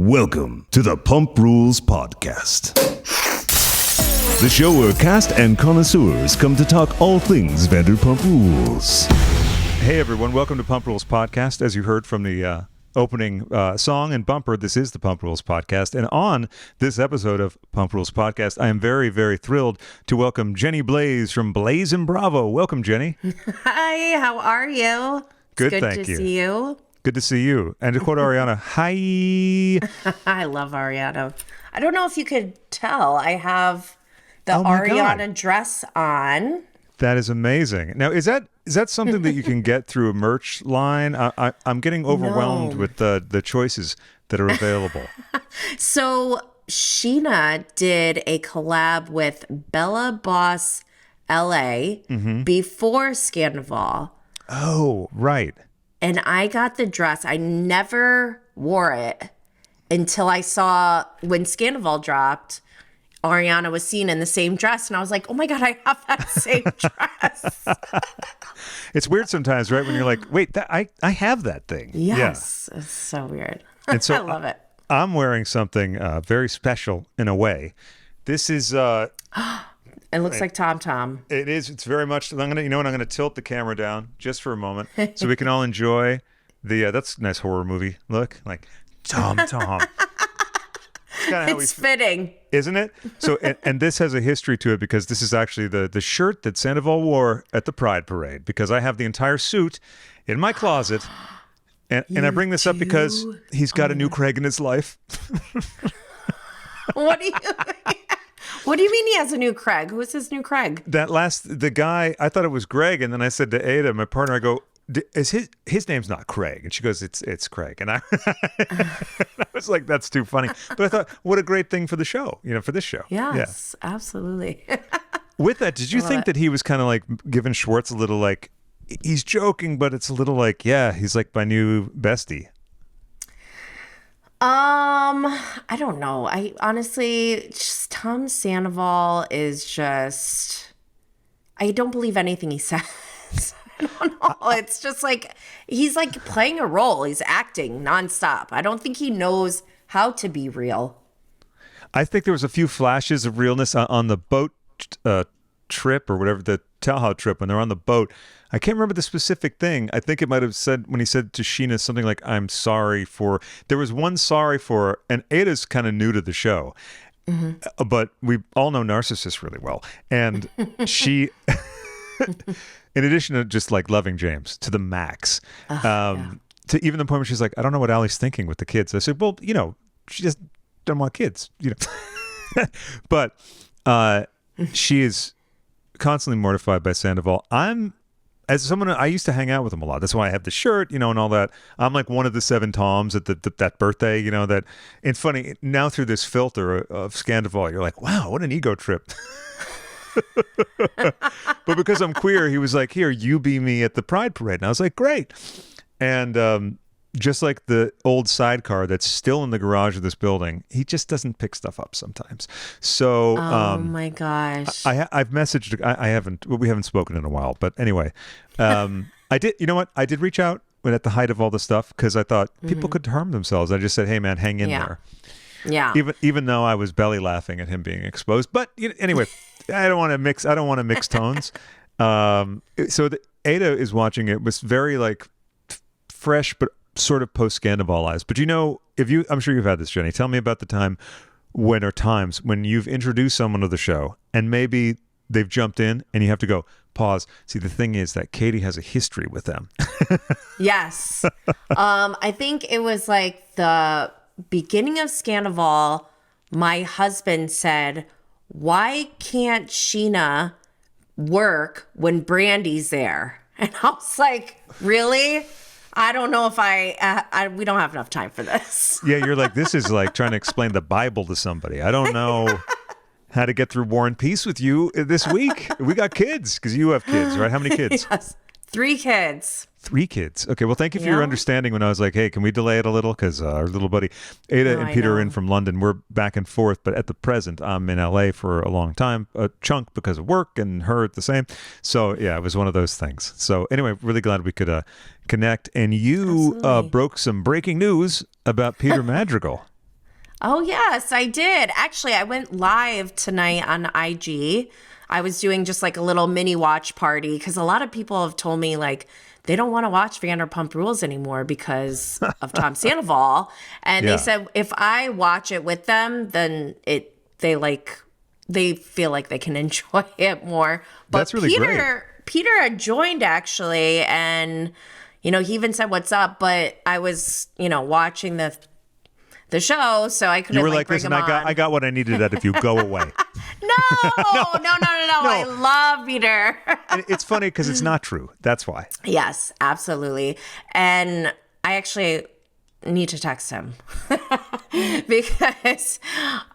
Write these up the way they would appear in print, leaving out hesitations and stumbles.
Welcome to the Pump Rules Podcast, the show where cast and connoisseurs come to talk all things Vanderpump Rules. Hey everyone, welcome to Pump Rules Podcast. As you heard from the opening song and bumper, this is the Pump Rules Podcast. And on this episode of Pump Rules Podcast, I am very, very thrilled to welcome Jenny Blaze from Blaze and Bravo. Welcome, Jenny. Hi, how are you? Good, it's thank you. Good to see you. Good to see you. And to quote Ariana, hi. I love Ariana. I don't know if you could tell. I have the Ariana dress on. That is amazing. Now, is that something that you can get through a merch line? I'm getting overwhelmed with the choices that are available. So Scheana did a collab with Bella Boss LA before Scandoval. Oh, right. And I got the dress. I never wore it until I saw when Scandoval dropped, Ariana was seen in the same dress. And I was like, oh my God, I have that same dress. It's weird sometimes, right? When you're like, wait, I have that thing. Yes. Yeah. It's so weird. And so I love it. I'm wearing something very special in a way. This is... It looks like Tom Tom. It is. It's very much. I'm gonna tilt the camera down just for a moment so we can all enjoy the. That's a nice horror movie look, like Tom Tom. It's fitting, isn't it? So, and this has a history to it because this is actually the shirt that Sandoval wore at the Pride Parade. Because I have the entire suit in my closet, and I bring this up because he's got a new Craig in his life. What do you mean? What do you mean he has a new Craig? Who's his new Craig? The guy, I thought it was Greg, and then I said to Ada, my partner, I go, is his name's not Craig? And she goes, it's Craig. And I was like, that's too funny. But I thought, what a great thing for the show, for this show. Yes, yeah. Absolutely. With that, did you think that he was kind of like giving Schwartz a little like, he's joking, but it's a little like, yeah, he's like my new bestie? I don't know. I honestly, just Tom Sandoval is just, I don't believe anything he says. I don't know. It's just like, he's like playing a role. He's acting nonstop. I don't think he knows how to be real. I think there was a few flashes of realness on the boat trip or whatever, the Tahoe Trip, when they're on the boat. I can't remember the specific thing. I think it might have said, when he said to Scheana something like, I'm sorry for, there was one sorry for, and Ada's kind of new to the show, but we all know narcissists really well. And she, in addition to just like loving James to the max, to even the point where she's like, I don't know what Allie's thinking with the kids. I said, well, she just doesn't want kids, but she is constantly mortified by Sandoval. As someone, I used to hang out with him a lot. That's why I have the shirt, and all that. I'm like one of the 7 Toms at that birthday, that. And funny, now through this filter of Scandoval, you're like, wow, what an ego trip. But because I'm queer, he was like, here, you be me at the Pride Parade. And I was like, great. And just like the old sidecar that's still in the garage of this building, he just doesn't pick stuff up sometimes. So, oh my gosh, I've messaged. We haven't spoken in a while, but anyway, I did. You know what? I did reach out at the height of all the stuff because I thought people could harm themselves. I just said, hey man, hang in there. Yeah. Even though I was belly laughing at him being exposed, but anyway, I don't want to mix. I don't want to mix tones. So Ada is watching it. It was very like fresh, but sort of post-Scandavalized. But I'm sure you've had this, Jenny. Tell me about the times when you've introduced someone to the show and maybe they've jumped in and you have to go, pause. See, the thing is that Katie has a history with them. Yes. I think it was like the beginning of Scandoval. My husband said, why can't Scheana work when Brandy's there? And I was like, really? I don't know if we don't have enough time for this. Yeah, you're like, this is like trying to explain the Bible to somebody. I don't know how to get through War and Peace with you this week. We got kids, because you have kids, right? How many kids? Yes, 3 kids. 3 kids. Okay, well, thank you for your understanding when I was like, hey, can we delay it a little? Because our little buddy Ada and Peter are in from London. We're back and forth, but at the present, I'm in LA for a long time, a chunk because of work, and her the same. So, yeah, it was one of those things. So, anyway, really glad we could connect. And you broke some breaking news about Peter Madrigal. Oh, yes, I did. Actually, I went live tonight on IG. I was doing just like a little mini watch party because a lot of people have told me like they don't want to watch Vanderpump Rules anymore because of Tom Sandoval. And Yeah. they said if I watch it with them, then they feel like they can enjoy it more. But That's really great. Peter had joined actually, and he even said what's up, but I was, watching the show, so I couldn't You were like, bring listen, him I got what I needed out if you go away. No. I love Peter. And it's funny because it's not true. That's why. Yes, absolutely. And I actually need to text him because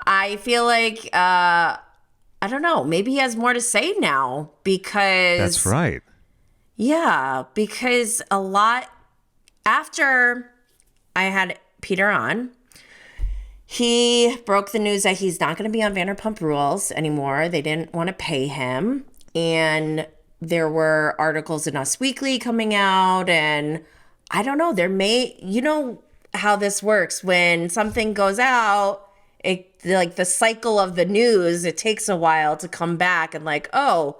I feel like, I don't know, maybe he has more to say now because. That's right. Yeah, because a lot after I had Peter on, he broke the news that he's not going to be on Vanderpump Rules anymore. They didn't want to pay him. And there were articles in Us Weekly coming out. And I don't know, you know how this works. When something goes out, like the cycle of the news, it takes a while to come back and like, oh,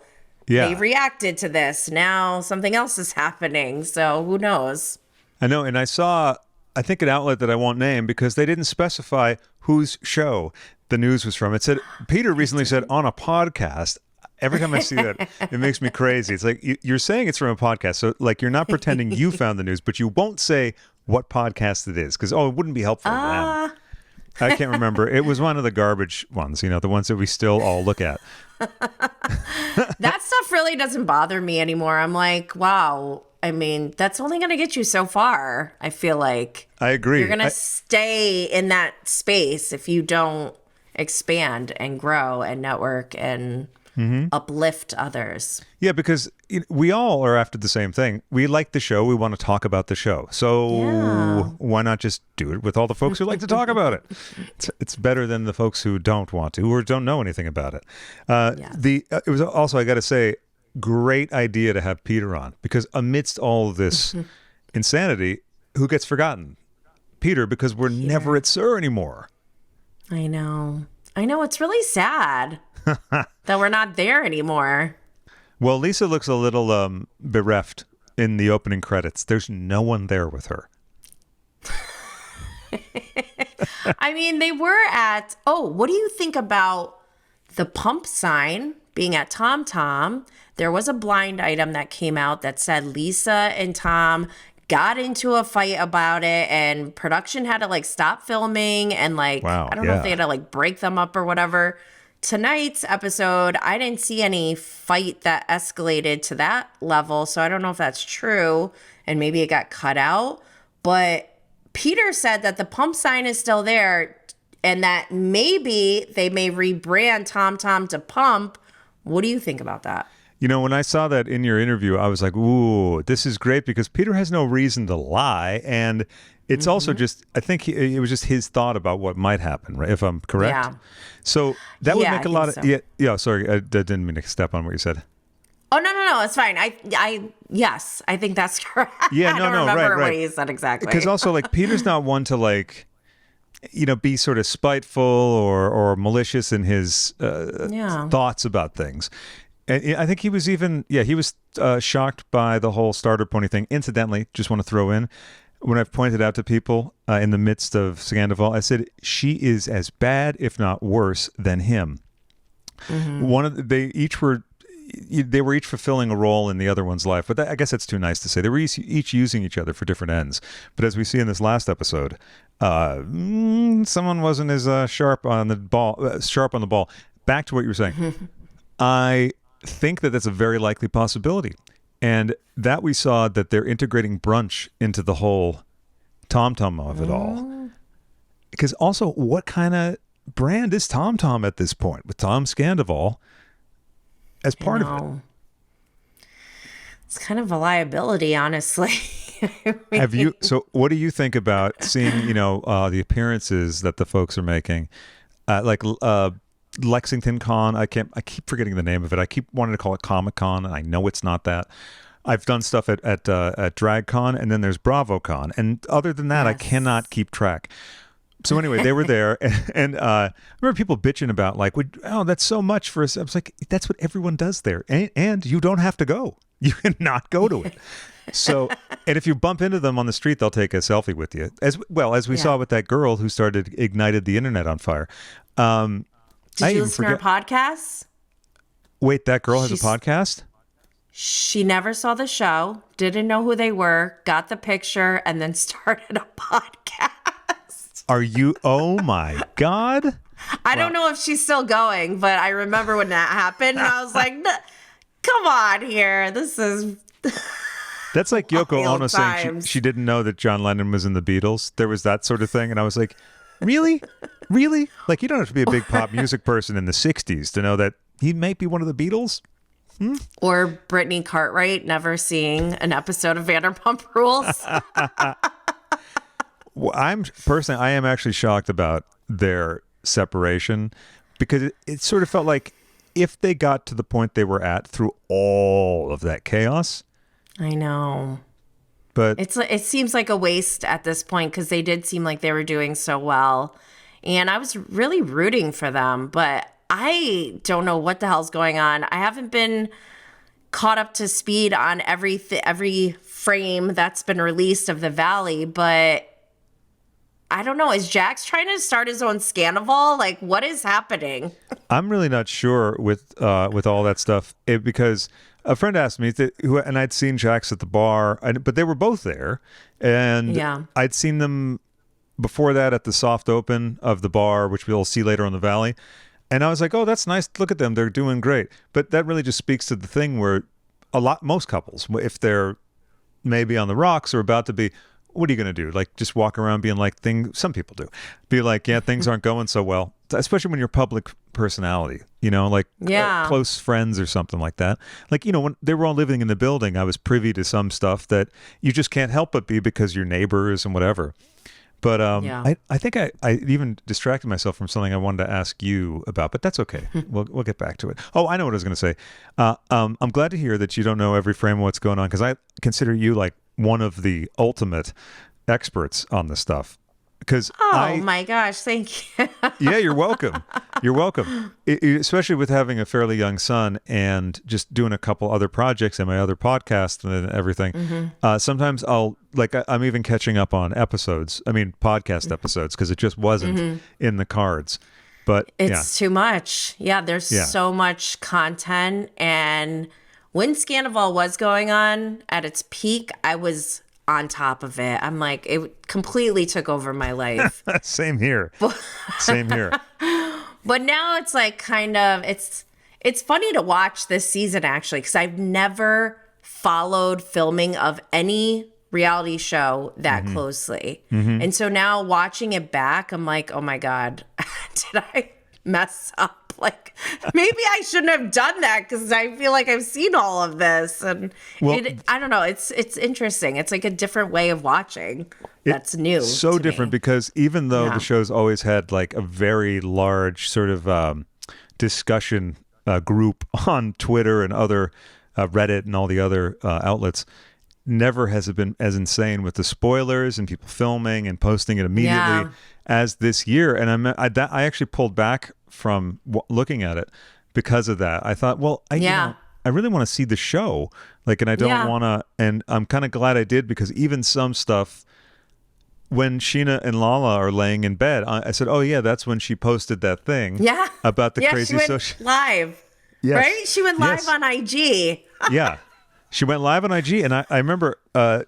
Yeah. they reacted to this. Now something else is happening. So who knows? I know. And I think an outlet that I won't name because they didn't specify whose show the news was from. It said, Peter recently said on a podcast. Every time I see that, it makes me crazy. It's like you're saying it's from a podcast. So like you're not pretending you found the news, but you won't say what podcast it is because, it wouldn't be helpful to them. I can't remember. It was one of the garbage ones, the ones that we still all look at. That stuff really doesn't bother me anymore. I'm like, wow. I mean, that's only going to get you so far. I feel like I agree. You're going to stay in that space if you don't expand and grow and network and uplift others. Yeah, because we all are after the same thing. We like the show. We want to talk about the show. So why not just do it with all the folks who like to talk about it? It's better than the folks who don't want to or don't know anything about it. It was also, I got to say, great idea to have Peter on because amidst all of this insanity, who gets forgotten? Peter, because we're never at SUR anymore. I know. It's really sad that we're not there anymore. Well, Lisa looks a little bereft in the opening credits. There's no one there with her. I mean, they were at, what do you think about the pump sign being at Tom Tom? There was a blind item that came out that said Lisa and Tom got into a fight about it and production had to like stop filming and like, wow, I don't know if they had to like break them up or whatever. Tonight's episode, I didn't see any fight that escalated to that level. So I don't know if that's true and maybe it got cut out. But Peter said that the pump sign is still there and that maybe they may rebrand Tom Tom to Pump. What do you think about that? When I saw that in your interview, I was like, ooh, this is great because Peter has no reason to lie. And it's also just, I think it was just his thought about what might happen, right? If I'm correct. Yeah. So that would Yeah, make a I lot think of, yeah, sorry, I didn't mean to step on what you said. Oh, no, it's fine. Yes, I think that's correct. Yeah, I don't right. remember what he said exactly. Because also like Peter's not one to like, be sort of spiteful or malicious in his thoughts about things. And I think he was even, he was shocked by the whole starter pony thing. Incidentally, just want to throw in, when I've pointed out to people in the midst of Scandoval, I said, she is as bad, if not worse, than him. They were each fulfilling a role in the other one's life, but I guess that's too nice to say. They were each using each other for different ends. But as we see in this last episode, someone wasn't as sharp on the ball. Back to what you were saying. I think that that's a very likely possibility. And that we saw that they're integrating brunch into the whole Tom-Tom of it all. Because also, what kind of brand is Tom-Tom at this point with Tom Scandoval as part of it? It's kind of a liability, honestly. So what do you think about seeing, the appearances that the folks are making? Lexington Con, I keep forgetting the name of it. I keep wanting to call it Comic Con, and I know it's not that. I've done stuff at Drag Con, and then there's Bravo Con, and other than that, I cannot keep track. So anyway, they were there, and I remember people bitching about like, "Oh, that's so much for us." I was like, "That's what everyone does there, and you don't have to go. You can not go to it." So, and if you bump into them on the street, they'll take a selfie with you, as well as we saw with that girl who ignited the internet on fire. Did you listen to her podcasts? Wait, that girl has a podcast? She never saw the show, didn't know who they were, got the picture, and then started a podcast. Are you? Oh my God. I don't know if she's still going, but I remember when that happened, and I was like, come on here. This is... That's like Yoko Ono saying she didn't know that John Lennon was in the Beatles. There was that sort of thing. And I was like, really? Really? Like, you don't have to be a big pop music person in the 60s to know that he might be one of the Beatles. Or Brittany Cartwright never seeing an episode of Vanderpump Rules. Well, I am actually shocked about their separation, because it sort of felt like if they got to the point they were at through all of that chaos. I know. But it seems like a waste at this point, because they did seem like they were doing so well. And I was really rooting for them, but I don't know what the hell's going on. I haven't been caught up to speed on every frame that's been released of the Valley, but I don't know. Is Jax trying to start his own Scandoval? Like, what is happening? I'm really not sure with all that stuff, because a friend asked me, and I'd seen Jax at the bar, but they were both there, and I'd seen them before that at the soft open of the bar, which we'll see later on the Valley. And I was like, oh, that's nice. Look at them. They're doing great. But that really just speaks to the thing where most couples, if they're maybe on the rocks or about to be, what are you going to do? Like, just walk around being like, some people do. Be like, yeah, things aren't going so well. Especially when you're public personality, like close friends or something like that. Like, when they were all living in the building, I was privy to some stuff that you just can't help but be because you're neighbors and whatever. But I think I even distracted myself from something I wanted to ask you about, but that's okay. We'll get back to it. Oh, I know what I was going to say. I'm glad to hear that you don't know every frame of what's going on, because I consider you like one of the ultimate experts on this stuff. My gosh, thank you. Yeah, you're welcome. You're welcome. Especially with having a fairly young son and just doing a couple other projects and my other podcast and everything. Mm-hmm. Sometimes I'm even catching up on podcast episodes, because it just wasn't in the cards. But it's too much. Yeah, there's so much content. And when Scandoval was going on at its peak, I was on top of it. I'm like, it completely took over my life. Same here. Same here. But now it's like it's funny to watch this season, actually, because I've never followed filming of any reality show that closely. Mm-hmm. And so now watching it back, I'm like, oh my God, did I mess up? Like, maybe I shouldn't have done that, because I feel like I've seen all of this. And I don't know. It's interesting. It's like a different way of watching. That's new. So different, because even though the show's always had like a very large sort of discussion group on Twitter and other Reddit and all the other outlets, never has it been as insane with the spoilers and people filming and posting it immediately as this year. And I actually pulled back from looking at it because of that. I thought, well, I really want to see the show, and I don't want to, and I'm kind of glad I did, because even some stuff, when Scheana and Lala are laying in bed, I said, oh yeah, that's when she posted that thing about the crazy social live. Yes. Right? She went live on IG. Yeah. She went live on IG, and I remember I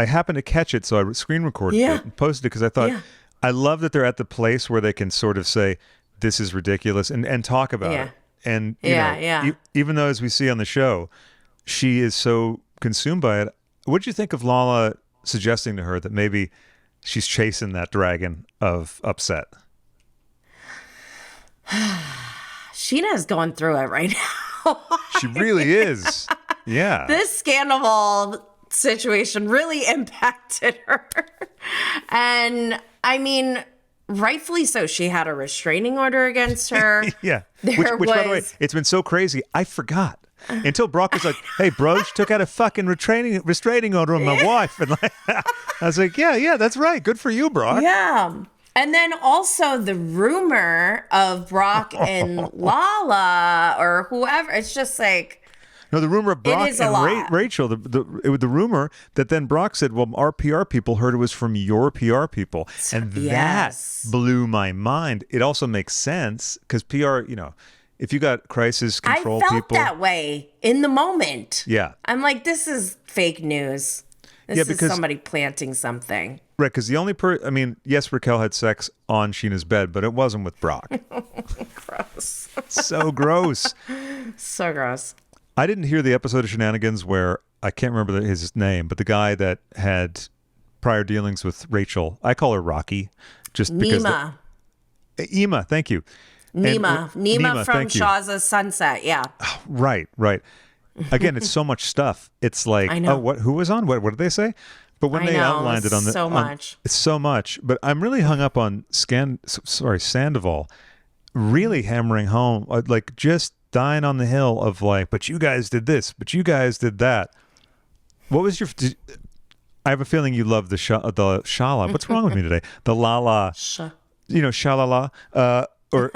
happened to catch it, so I screen recorded it and posted it, because I thought, I love that they're at the place where they can sort of say, this is ridiculous, and talk about it. And even though, as we see on the show, she is so consumed by it. What did you think of Lala suggesting to her that maybe she's chasing that dragon of upset? Scheana is going through it right now. She really is. Yeah. This Scandoval situation really impacted her. And I mean, rightfully so. She had a restraining order against her. Yeah. Which, by the way, it's been so crazy. I forgot. Until Brock was like, hey, bro, she took out a fucking restraining order on my wife. And I was like, yeah, that's right. Good for you, Brock. Yeah. And then also the rumor of Brock and Lala or whoever. It's just like, No, the rumor of Brock is a and lot. Rachel, the rumor that then Brock said, well, our PR people heard it was from your PR people. And Yes. that blew my mind. It also makes sense because PR, if you got crisis control I felt people. that way in the moment. Yeah. I'm like, this is fake news. This is because- somebody planting something. Right, because the only yes, Raquel had sex on Scheana's bed, but it wasn't with Brock. Gross. So gross. So gross. I didn't hear the episode of Shenanigans where, I can't remember his name, but the guy that had prior dealings with Rachel, I call her Rocky, just because. Nima. Ema, thank you. Nima from thank you. Shaw's Sunset. Yeah. Right. Again, it's so much stuff. It's like, I know. who was on? What did they say? But when I they know, outlined it on the so much. it's so much. But I'm really hung up on Sandoval, really hammering home, like just dying on the hill of like, but you guys did this, but you guys did that. What was your? I have a feeling you love the Shala. What's wrong with me today? The Lala. Shalala. Or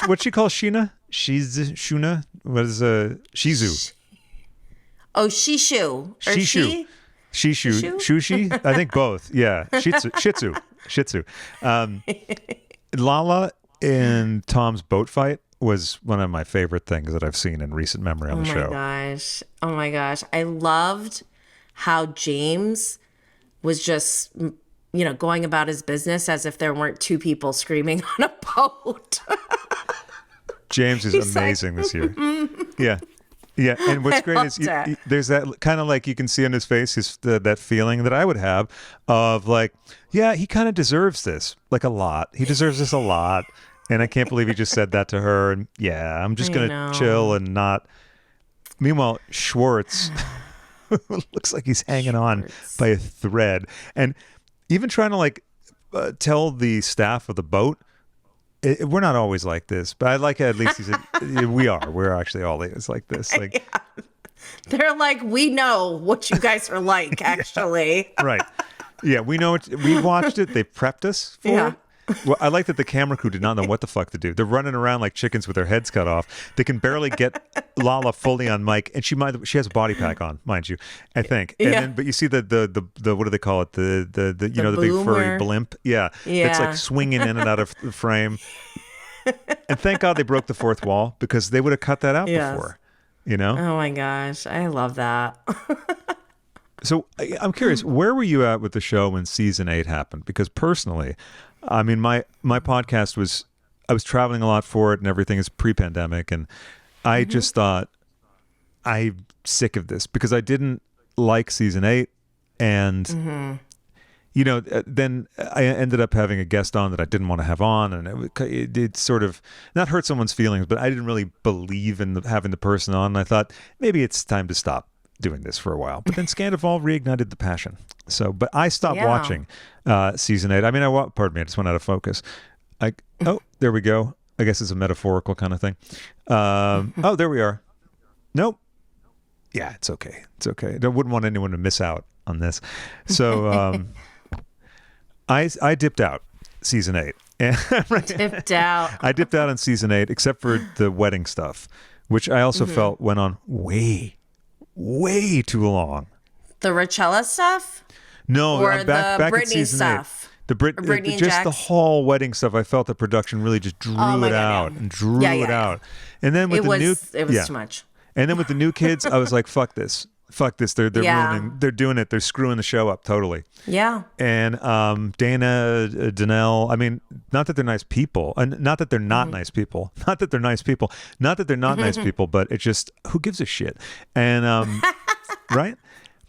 what she calls Scheana? Shuna. What is Shizu? Oh, Shishu. Or Shishu. Shishu. Shushi? I think both. Yeah. Shih Tzu. Lala in Tom's boat fight was one of my favorite things that I've seen in recent memory on the show. Oh my gosh. I loved how James was just, going about his business as if there weren't two people screaming on a boat. James is amazing this year. Yeah. Yeah, and what's great is there's that kind of like you can see on his face that feeling that I would have of like, yeah, he kind of deserves this, like a lot. He deserves this a lot, and I can't believe he just said that to her. And yeah, I'm just gonna chill and not. Meanwhile, Schwartz looks like he's hanging on by a thread, and even trying to like tell the staff of the boat. We're not always like this, but I like at least he said we are. We're actually always like this. Like They're like, we know what you guys are like, actually. Right. Yeah, we know it. We watched it. They prepped us for it. Well, I like that the camera crew did not know what the fuck to do. They're running around like chickens with their heads cut off. They can barely get Lala fully on mic, and she has a body pack on, mind you, I think. And then, but you see the what do they call it? The the big furry blimp. Yeah. It's like swinging in and out of the frame. And thank God they broke the fourth wall because they would have cut that out before. Oh my gosh, I love that. So I'm curious, where were you at with the show when season 8 happened? Because personally, I mean, my podcast I was traveling a lot for it and everything is pre-pandemic. And I just thought, I'm sick of this because I didn't like season 8. And, then I ended up having a guest on that I didn't want to have on. And it sort of not hurt someone's feelings, but I didn't really believe in having the person on. And I thought maybe it's time to stop doing this for a while, but then Scandoval reignited the passion. So, but I stopped watching season 8. I mean, pardon me, I just went out of focus. There we go. I guess it's a metaphorical kind of thing. There we are. Nope. Yeah, it's okay. It's okay. I wouldn't want anyone to miss out on this. So, I dipped out season 8. Dipped out. I dipped out on season 8, except for the wedding stuff, which I also felt went on way too long. The Rochella stuff? No, or I'm back Brittany in season stuff? 8. Brittany and just Jax? the whole wedding stuff. I felt the production really just drew it out and drew it out. And then with it was too much. And then with the new kids, I was like, fuck this. They're ruining. They're doing it. They're screwing the show up totally. Yeah. And Dana, Danelle. I mean, not that they're nice people, and not that they're not nice people. Not that they're nice people. Not that they're not nice people. But it's just who gives a shit. And right.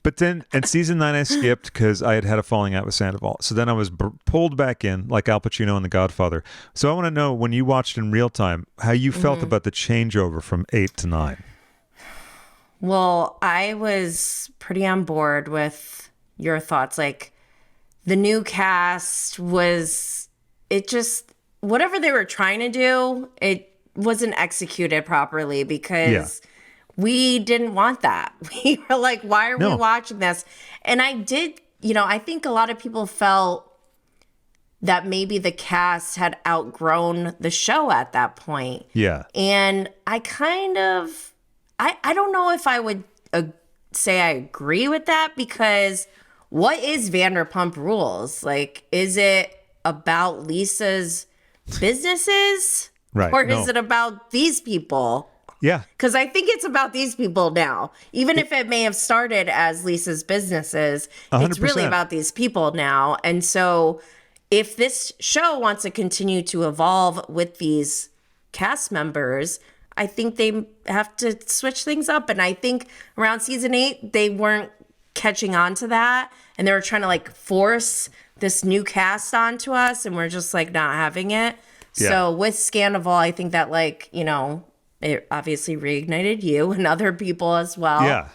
But then, and season 9 I skipped because I had a falling out with Sandoval. So then I was pulled back in like Al Pacino in The Godfather. So I want to know, when you watched in real time, how you felt about the changeover from 8 to 9. Well, I was pretty on board with your thoughts. Like, the new cast whatever they were trying to do, it wasn't executed properly because we didn't want that. We were like, why are we watching this? And I think a lot of people felt that maybe the cast had outgrown the show at that point. Yeah. And I kind of, I don't know if I would say I agree with that, because what is Vanderpump Rules? Like, is it about Lisa's businesses? Right. Or is it about these people? Yeah. Because I think it's about these people now. Even if it may have started as Lisa's businesses, 100%. it's really about these people now. And so if this show wants to continue to evolve with these cast members, I think they have to switch things up. And I think around season 8, they weren't catching on to that. And they were trying to like force this new cast onto us. And we're just like not having it. Yeah. So with Scandoval, I think that like, you know, it obviously reignited you and other people as well. Yeah.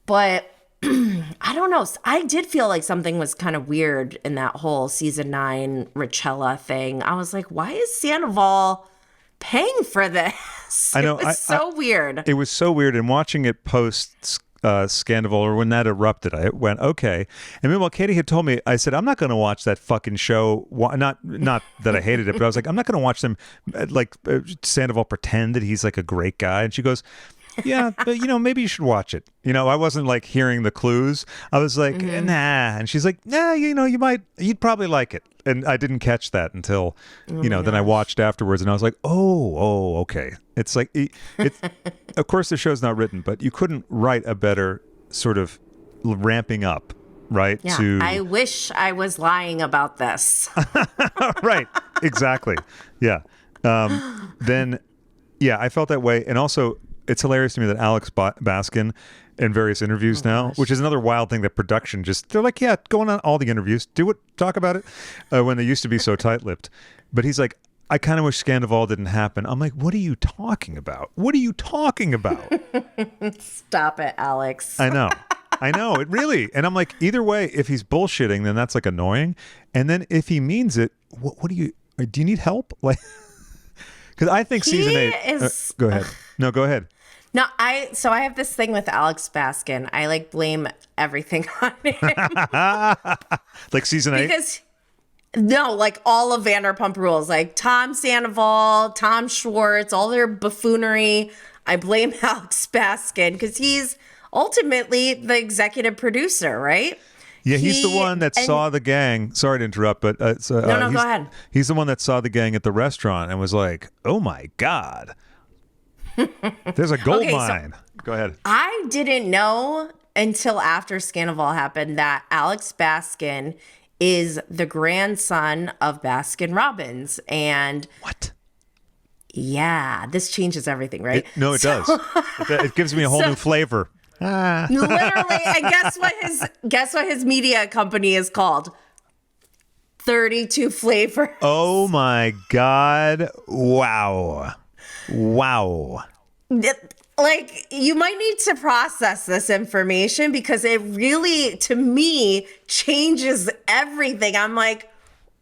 But I don't know. I did feel like something was kind of weird in that whole season 9 Richella thing. I was like, why is Sandoval paying for this? I know. It was so weird. It was so weird. And watching it post Scandoval, or when that erupted, I went, okay. And meanwhile, Katie had told me, I said, I'm not going to watch that fucking show. Not that I hated it, but I was like, I'm not going to watch them Sandoval pretend that he's like a great guy. And she goes, yeah, but maybe you should watch it. I wasn't like hearing the clues. I was like, nah. And she's like, nah, you'd probably like it. And I didn't catch that until, then I watched afterwards and I was like, oh, okay. It's like, it's of course the show's not written, but you couldn't write a better sort of ramping up, right? Yeah, I wish I was lying about this. Right, exactly. Yeah. Then, yeah, I felt that way. And also, it's hilarious to me that Alex Baskin in various interviews now, which is another wild thing that production they're like, yeah, going on all the interviews, do it, talk about it, when they used to be so tight-lipped. But he's like, I kind of wish Scandoval didn't happen. I'm like, what are you talking about? What are you talking about? Stop it, Alex. I know, it really. And I'm like, either way, if he's bullshitting, then that's like annoying. And then if he means it, do you need help? Like, because I think season 8 is. Go ahead. No, go ahead. No, I have this thing with Alex Baskin. I like blame everything on him. Like season 8? Because no, like all of Vanderpump Rules, like Tom Sandoval, Tom Schwartz, all their buffoonery. I blame Alex Baskin because he's ultimately the executive producer, right? Yeah, he's the one that saw the gang. Sorry to interrupt, but no, go ahead. He's the one that saw the gang at the restaurant and was like, "Oh my god, there's a gold mine." Go ahead. I didn't know until after Scandoval happened that Alex Baskin is the grandson of Baskin Robbins, and what? Yeah, this changes everything, right? It does. It gives me a whole new flavor. Literally, and guess what his media company is called? 32 Flavors. Oh my God. Wow. Like, you might need to process this information because it really, to me, changes everything. I'm like,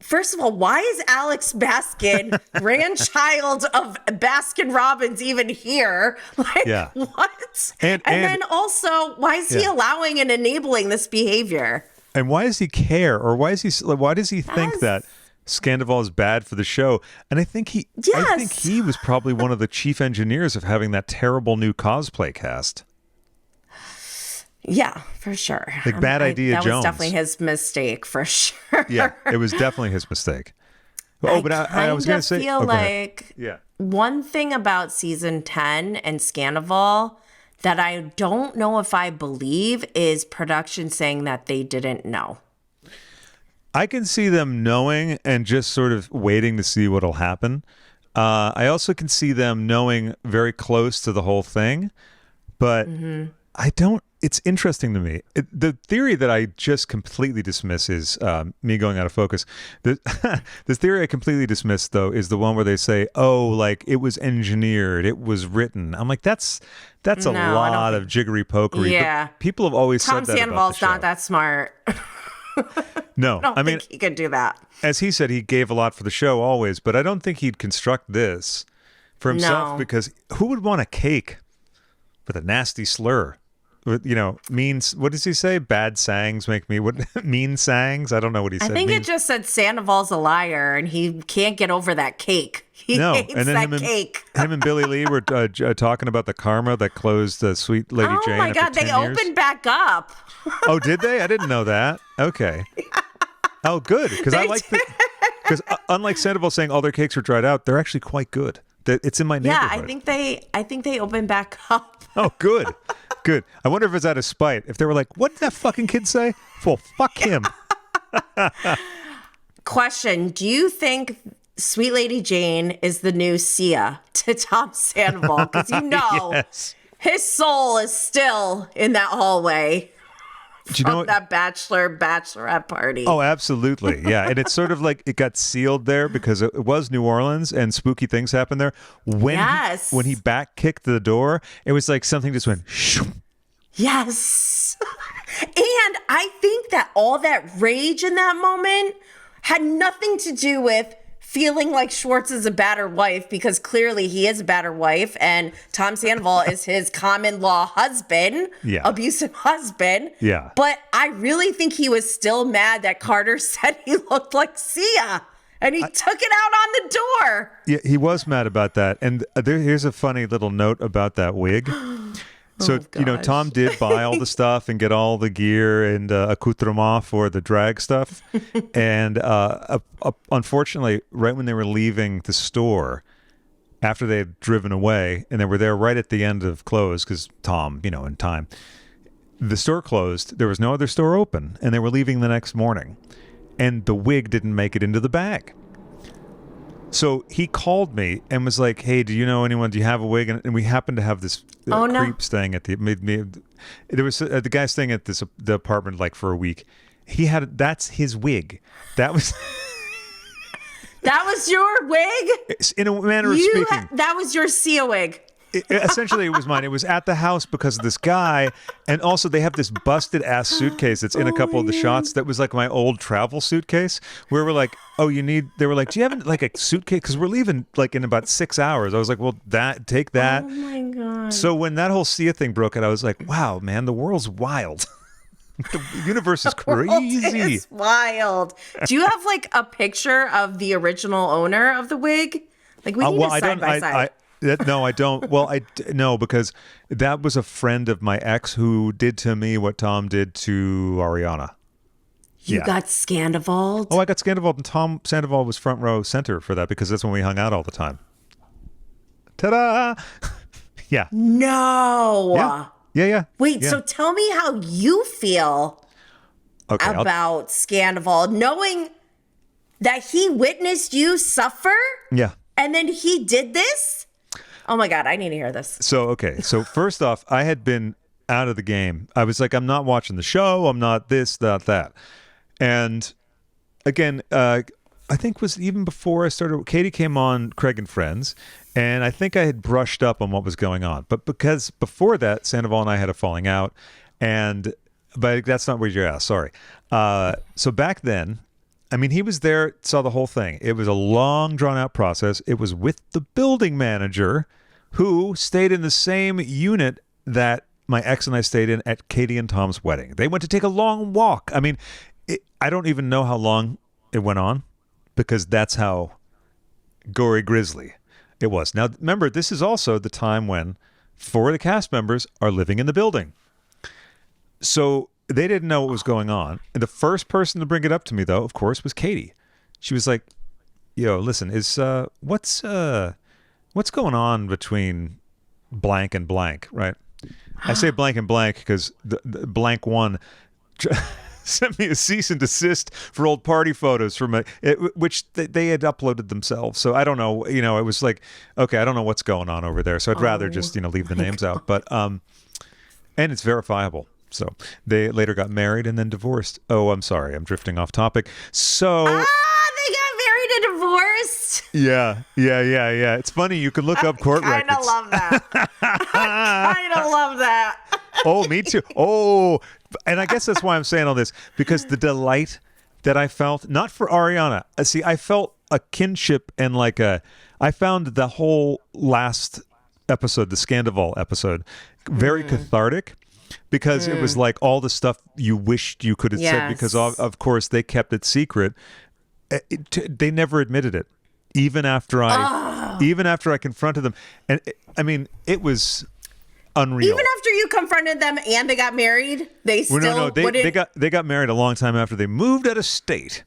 first of all, why is Alex Baskin, grandchild of Baskin Robbins, even here? Like, yeah. What? And then also, why is he allowing and enabling this behavior? And why does he care? Or why does he think that Scandoval is bad for the show? And I think he was probably one of the chief engineers of having that terrible new cosplay cast. Yeah, for sure. Like Bad Idea Jones. That was definitely his mistake, for sure. Yeah, it was definitely his mistake. Oh, but I was going to say, feel like yeah. One thing about season 10 and Scandoval that I don't know if I believe is production saying that they didn't know. I can see them knowing and just sort of waiting to see what'll happen. I also can see them knowing very close to the whole thing, but I don't. It's interesting to me. The theory that I just completely dismiss is me going out of focus. The theory I completely dismiss, though, is the one where they say, "Oh, like it was engineered, it was written." I'm like, that's a lot of jiggery pokery. Yeah, but people have always said that about the show. Tom Sandoval's not that smart. No, I mean, he could do that. As he said, he gave a lot for the show always, but I don't think he'd construct this for himself because who would want a cake with a nasty slur? means, what does he say? Bad sayings make me, what, mean sayings? I don't know what he said. I think it just said Sandoval's a liar and he can't get over that cake. He hates and then that cake. him and Billie Lee were talking about the karma that closed Sweet Lady Jane. Oh my God, they opened back up. Oh, did they? I didn't know that. Okay. Oh, good. Because I like because unlike Sandoval saying all their cakes are dried out, they're actually quite good. It's in my neighborhood. Yeah, I think they opened back up. Oh, good. Good. I wonder if it's out of spite. If they were like, what did that fucking kid say? Well, fuck him. Question. Do you think Sweet Lady Jane is the new Sia to Tom Sandoval? Because Yes. his soul is still in that hallway. Do you know what? That bachelorette party. Oh, absolutely. Yeah. And it's sort of like it got sealed there because it was New Orleans and spooky things happened there. When he back kicked the door, it was like something just went shoo. Yes. And I think that all that rage in that moment had nothing to do with feeling like Schwartz is a battered wife, because clearly he is a battered wife and Tom Sandoval is his common law husband, abusive husband. Yeah. But I really think he was still mad that Carter said he looked like Sia and he took it out on the door. Yeah, he was mad about that. And here's a funny little note about that wig. So, Tom did buy all the stuff and get all the gear and accoutrement for the drag stuff. And unfortunately, right when they were leaving the store, after they had driven away, and they were there right at the end of close, because Tom, in time, the store closed. There was no other store open, and they were leaving the next morning. And the wig didn't make it into the bag. So he called me and was like, "Hey, do you know anyone? Do you have a wig?" And we happened to have this creep staying at the. There was the guy staying at the apartment like for a week. That's his wig. That was. That was your wig? In a manner of speaking. That was your Sia wig. Essentially, it was mine. It was at the house because of this guy. And also, they have this busted ass suitcase that's in a couple of the shots that was like my old travel suitcase, where we're like, they were like, do you have like a suitcase? Because we're leaving like in about 6 hours. I was like, well, take that. Oh my God. So when that whole Sia thing broke out, I was like, wow, man, the world's wild. The universe is crazy. It's wild. Do you have like a picture of the original owner of the wig? Like we need a side by side. No, I don't. Well, no, because that was a friend of my ex who did to me what Tom did to Ariana. You got Scandoval? Oh, I got Scandoval, and Tom Sandoval was front row center for that because that's when we hung out all the time. Ta-da! Yeah. No. Yeah. Wait, so tell me how you feel about Scandoval, knowing that he witnessed you suffer? Yeah. And then he did this? Oh my God, I need to hear this. So first off, I had been out of the game. I was like, I'm not watching the show. I'm not this, that. And again, I think was even before I started, Katie came on Craig and Friends, and I think I had brushed up on what was going on. But because before that, Sandoval and I had a falling out, but that's not what you asked, sorry. So back then, I mean, he was there, saw the whole thing. It was a long, drawn-out process. It was with the building manager who stayed in the same unit that my ex and I stayed in at Katie and Tom's wedding. They went to take a long walk. I mean, I don't even know how long it went on because that's how gory grisly it was. Now, remember, this is also the time when 4 of the cast members are living in the building. So they didn't know what was going on. And the first person to bring it up to me, though, of course, was Katie. She was like, yo, listen, what's going on between blank and blank, right? I say blank and blank because the blank one sent me a cease and desist for old party photos from which they had uploaded themselves. So I don't know, it was like, okay, I don't know what's going on over there. So I'd rather just, leave the names out. But, and it's verifiable. So they later got married and then divorced. Oh, I'm sorry. I'm drifting off topic. So they got married and divorced. Yeah. It's funny. You can look up court records. I love that. I kind of love that. Oh, me too. Oh, and I guess that's why I'm saying all this, because the delight that I felt, not for Ariana. See, I felt a kinship and I found the whole last episode, the Scandoval episode, very cathartic. because it was like all the stuff you wished you could have said, because of course they kept it secret. They never admitted it, even after I confronted them. And I mean, it was unreal. Even after you confronted them and they got married, they still wouldn't. They got married a long time after they moved out of state.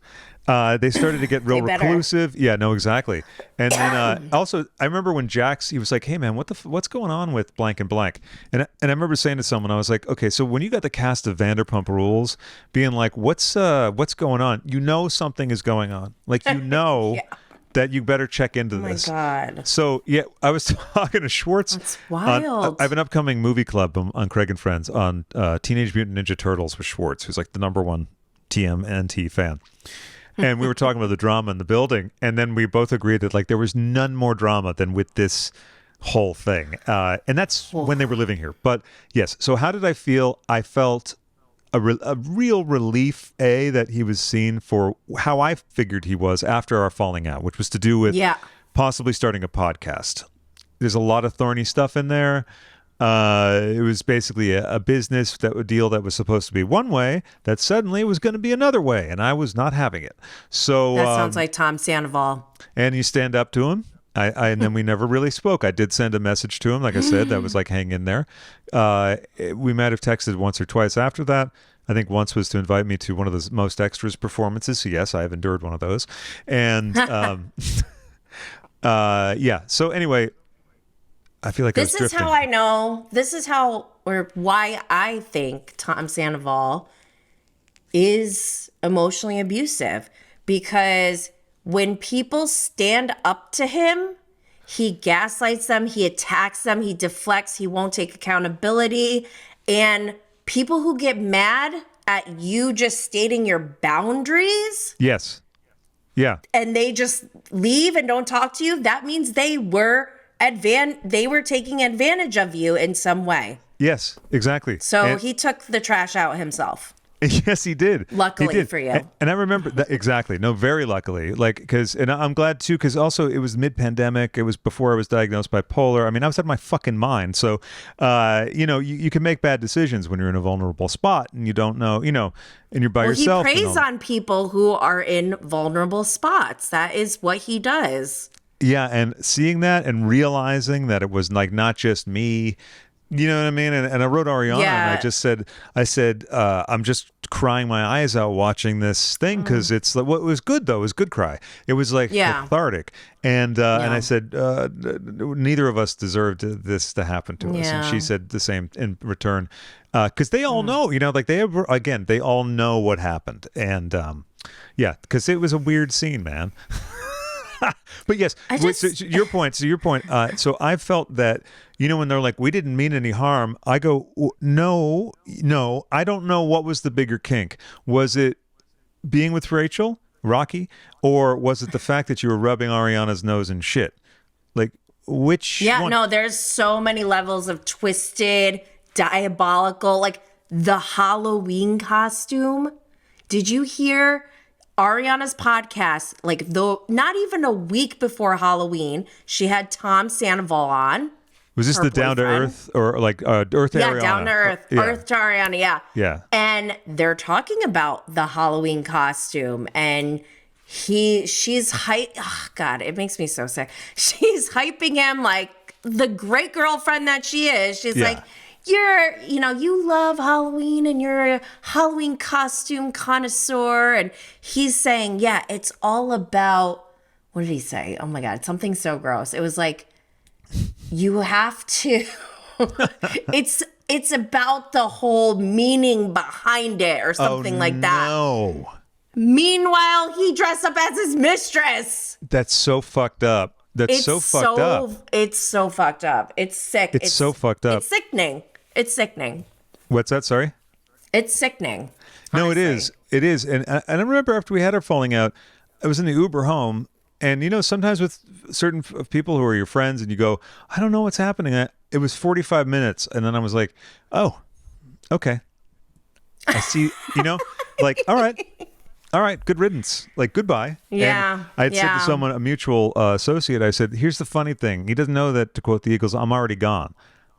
They started to get real reclusive. Yeah, no, exactly. And then also, I remember when Jax, he was like, "Hey, man, what's going on with blank and blank?" And I remember saying to someone, I was like, "Okay, so when you got the cast of Vanderpump Rules, being like, what's going on? You know something is going on. Like, you know." That you better check into this. Oh my God. So yeah, I was talking to Schwartz. That's wild. I have an upcoming movie club on Craig and Friends on Teenage Mutant Ninja Turtles with Schwartz, who's like the #1 TMNT fan. And we were talking about the drama in the building, and then we both agreed that like there was none more drama than with this whole thing. And that's when they were living here. But yes, so how did I feel? I felt a real relief, that he was seen for how I figured he was after our falling out, which was to do with possibly starting a podcast. There's a lot of thorny stuff in there. It was basically a business deal that was supposed to be one way that suddenly was going to be another way, and I was not having it. So that sounds like Tom Sandoval. And you stand up to him. And then we never really spoke. I did send a message to him, like I said, that was like, hang in there. We might have texted once or twice after that. I think once was to invite me to one of the Most Extras performances. So yes, I have endured one of those. And yeah. So anyway, I feel like this is how I know. This is how or why I think Tom Sandoval is emotionally abusive, because when people stand up to him, he gaslights them, he attacks them, he deflects, he won't take accountability. And people who get mad at you just stating your boundaries. Yes. Yeah. And they just leave and don't talk to you, that means they were taking advantage of you in some way. Yes, exactly. So he took the trash out himself. Yes, he did. Luckily for you. And I remember that exactly. No, very luckily. Like, and I'm glad too, because also it was mid-pandemic. It was before I was diagnosed bipolar. I mean, I was out of my fucking mind. So, you can make bad decisions when you're in a vulnerable spot and you don't know, and you're by yourself. He preys on people who are in vulnerable spots. That is what he does. Yeah, and seeing that and realizing that it was like not just me. You know what I mean? And I wrote Ariana and I said, I'm just crying my eyes out watching this thing, because it's like, what was good though, it was good cry. It was like cathartic. And I said, neither of us deserved this to happen to us. And she said the same in return. Because they all know, like they all know what happened. And because it was a weird scene, man. But yes, to your point. So I felt that, when they're like, we didn't mean any harm, I go, no, I don't know what was the bigger kink. Was it being with Rachel, Rocky, or was it the fact that you were rubbing Ariana's nose and shit? Like, which one? No, there's so many levels of twisted, diabolical, like the Halloween costume. Did you hear Ariana's podcast? Like, not even a week before Halloween, she had Tom Sandoval on. Was this the Down to Earth or like Earth to Ariana? Yeah, Down to Earth, Earth to Ariana, yeah. Yeah. And they're talking about the Halloween costume, and she's God, it makes me so sick. She's hyping him like the great girlfriend that she is. She's like, you love Halloween and you're a Halloween costume connoisseur. And he's saying, it's all about, what did he say? Oh my God, something so gross. It was like, you have to, it's about the whole meaning behind it or something like that. No. Meanwhile, he dressed up as his mistress. That's so fucked up. It's so fucked up. It's so fucked up. It's sick. It's so fucked up. It's sickening. It's sickening. What's that? Sorry? It's sickening. No, honestly. it is. It is. And I remember after we had our falling out, I was in the Uber home, and sometimes with certain people who are your friends, and you go, I don't know what's happening. It was 45 minutes, and then I was like, oh, okay. I see, like, all right, good riddance. Like, goodbye. Yeah. And I had said to someone, a mutual associate, I said, here's the funny thing. He doesn't know that, to quote the Eagles, I'm already gone.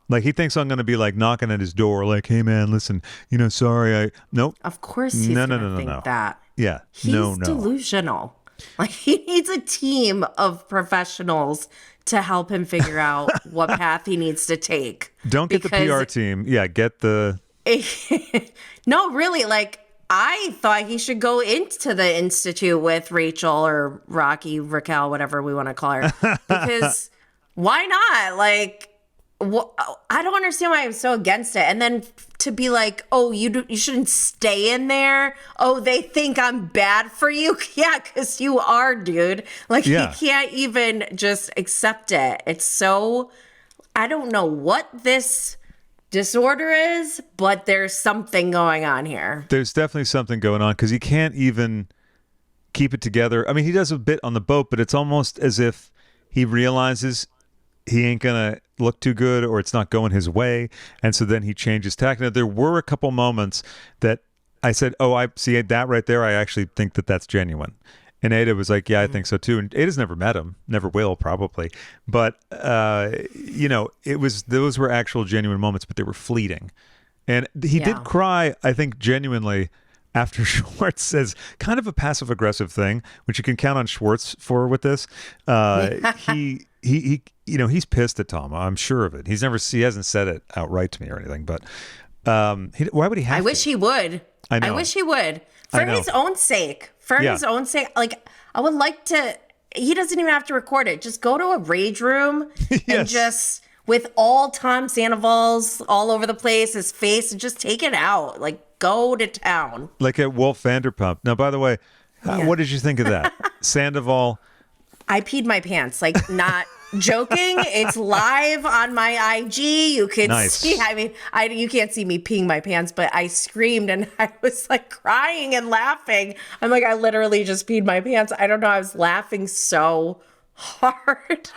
Like he thinks I'm going to be like knocking at his door, like, "Hey man, listen, sorry, nope." Of course he's gonna think that. Yeah, He's delusional. Like he needs a team of professionals to help him figure out what path he needs to take. Don't get the PR team. Yeah, get the. No, really, like I thought he should go into the institute with Rachel or Rocky, Raquel, whatever we want to call her, because why not? Like. I don't understand why I'm so against it. And then to be like, oh, you shouldn't stay in there. Oh, they think I'm bad for you. Yeah, because you are, dude. Like, he can't even just accept it. It's so, I don't know what this disorder is, but there's something going on here. There's definitely something going on because he can't even keep it together. I mean, he does a bit on the boat, but it's almost as if he realizes he ain't gonna look too good or it's not going his way, and so then he changes tack. Now there were a couple moments that I said, oh, I see that right there, I actually think that's genuine, and Ada was like, yeah, I think so too. And Ada's never met him, never will probably, but those were actual genuine moments, but they were fleeting. And he did cry, I think, genuinely after Schwartz says kind of a passive aggressive thing, which you can count on Schwartz for with this. He he's pissed at Tom. I'm sure of it. He hasn't said it outright to me or anything, but why would he have to? I wish he would. I wish he would. For his own sake. His own sake. Like, I would like to, he doesn't even have to record it. Just go to a rage room and just, with all Tom Sandoval's all over the place, his face, and just take it out. Like, go to town. Like at Wolf Vanderpump. Now, by the way, what did you think of that? Sandoval. I peed my pants. Like, not joking. It's live on my IG. You can see. I mean, you can't see me peeing my pants, but I screamed and I was like crying and laughing. I'm like, I literally just peed my pants. I don't know. I was laughing so hard.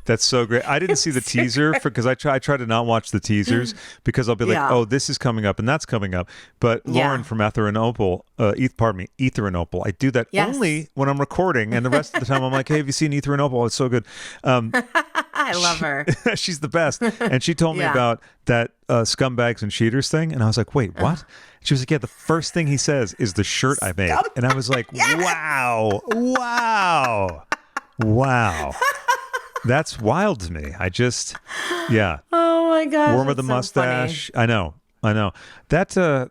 That's so great. I didn't see the teaser because I try to not watch the teasers because I'll be like, oh, this is coming up and that's coming up. But Lauren from Ether and Opal, Ether and Opal, I do that only when I'm recording, and the rest of the time I'm like, hey, have you seen Ether and Opal? It's so good. I love her. She's the best. And she told me about that scumbags and cheaters thing, and I was like, wait, what? She was like, yeah, the first thing he says is the shirt I made. And I was like, wow. That's wild to me. I just, Oh my gosh. Warmer the mustache. So I know. That,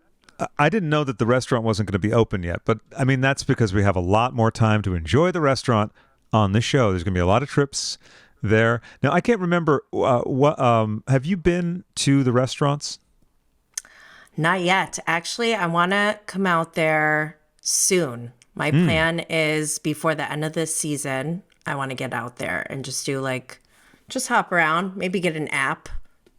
I didn't know that the restaurant wasn't going to be open yet, but I mean, that's because we have a lot more time to enjoy the restaurant on this show. There's going to be a lot of trips there. Now, I can't remember, have you been to the restaurants? Not yet. Actually, I want to come out there soon. My plan is before the end of this season, I want to get out there and just just hop around, maybe get an app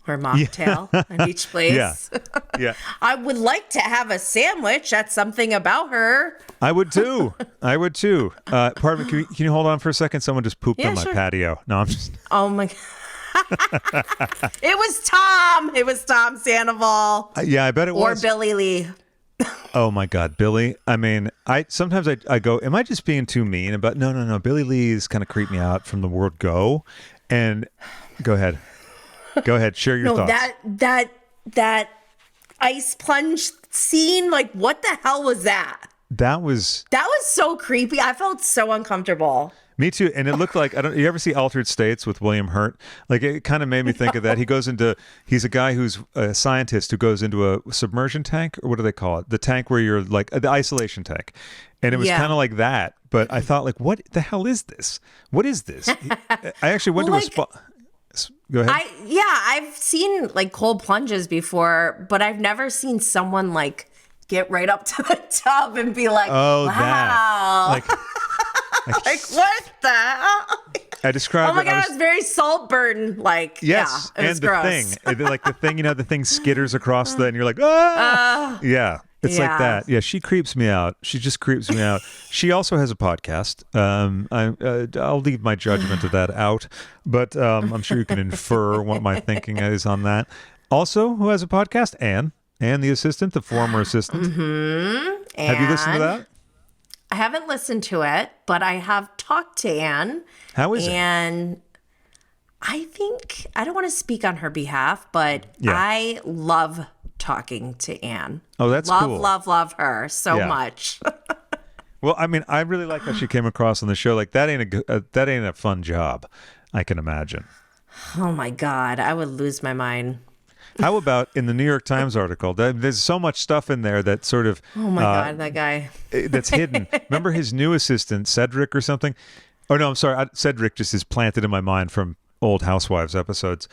or a mocktail at each place. Yeah. I would like to have a sandwich. That's something about her. I would too. Pardon me, can you hold on for a second? Someone just pooped on my patio. No, I'm just. Oh my God. It was Tom Sandoval. Yeah, I bet it was. Or Billie Lee. Oh my God, Billie. I mean, sometimes I go, am I just being too mean? But no. Billie Lee's kind of creeped me out from the word go. And go ahead. Share your thoughts. That ice plunge scene, like what the hell was that? That was so creepy. I felt so uncomfortable. Me too. And it looked like, you ever see Altered States with William Hurt? Like, it kind of made me think of that. He's a guy who's a scientist who goes into a submersion tank, or what do they call it? The tank where you're like, the isolation tank. And it was kind of like that. But I thought, like, what the hell is this? What is this? I actually went to a spot. Go ahead. I've seen like cold plunges before, but I've never seen someone like get right up to the tub and be like, wow. That. Like, what the hell? I described. Oh my God, it's very Saltburn. Like, yes, it was and gross. The thing, the thing skitters across and you're like, yeah. It's like that. Yeah, she creeps me out. She just creeps me out. She also has a podcast. I'll leave my judgment of that out, but I'm sure you can infer what my thinking is on that. Also, who has a podcast? Anne, the assistant, the former assistant. Mm-hmm. Have you listened to that? I haven't listened to it, but I have talked to Anne. How is it? And I think, I don't want to speak on her behalf, but Yeah. I love talking to Anne. Oh, that's love, cool. Love her so Yeah. much. Well, I mean, I really like how she came across on the show. Like that ain't a fun job, I can imagine. Oh my God, I would lose my mind. How about in the New York Times article? There's so much stuff in there that sort of Oh my God, that guy. that's hidden. Remember his new assistant, Cedric or something? Oh no, I'm sorry. Cedric just is planted in my mind from old Housewives episodes.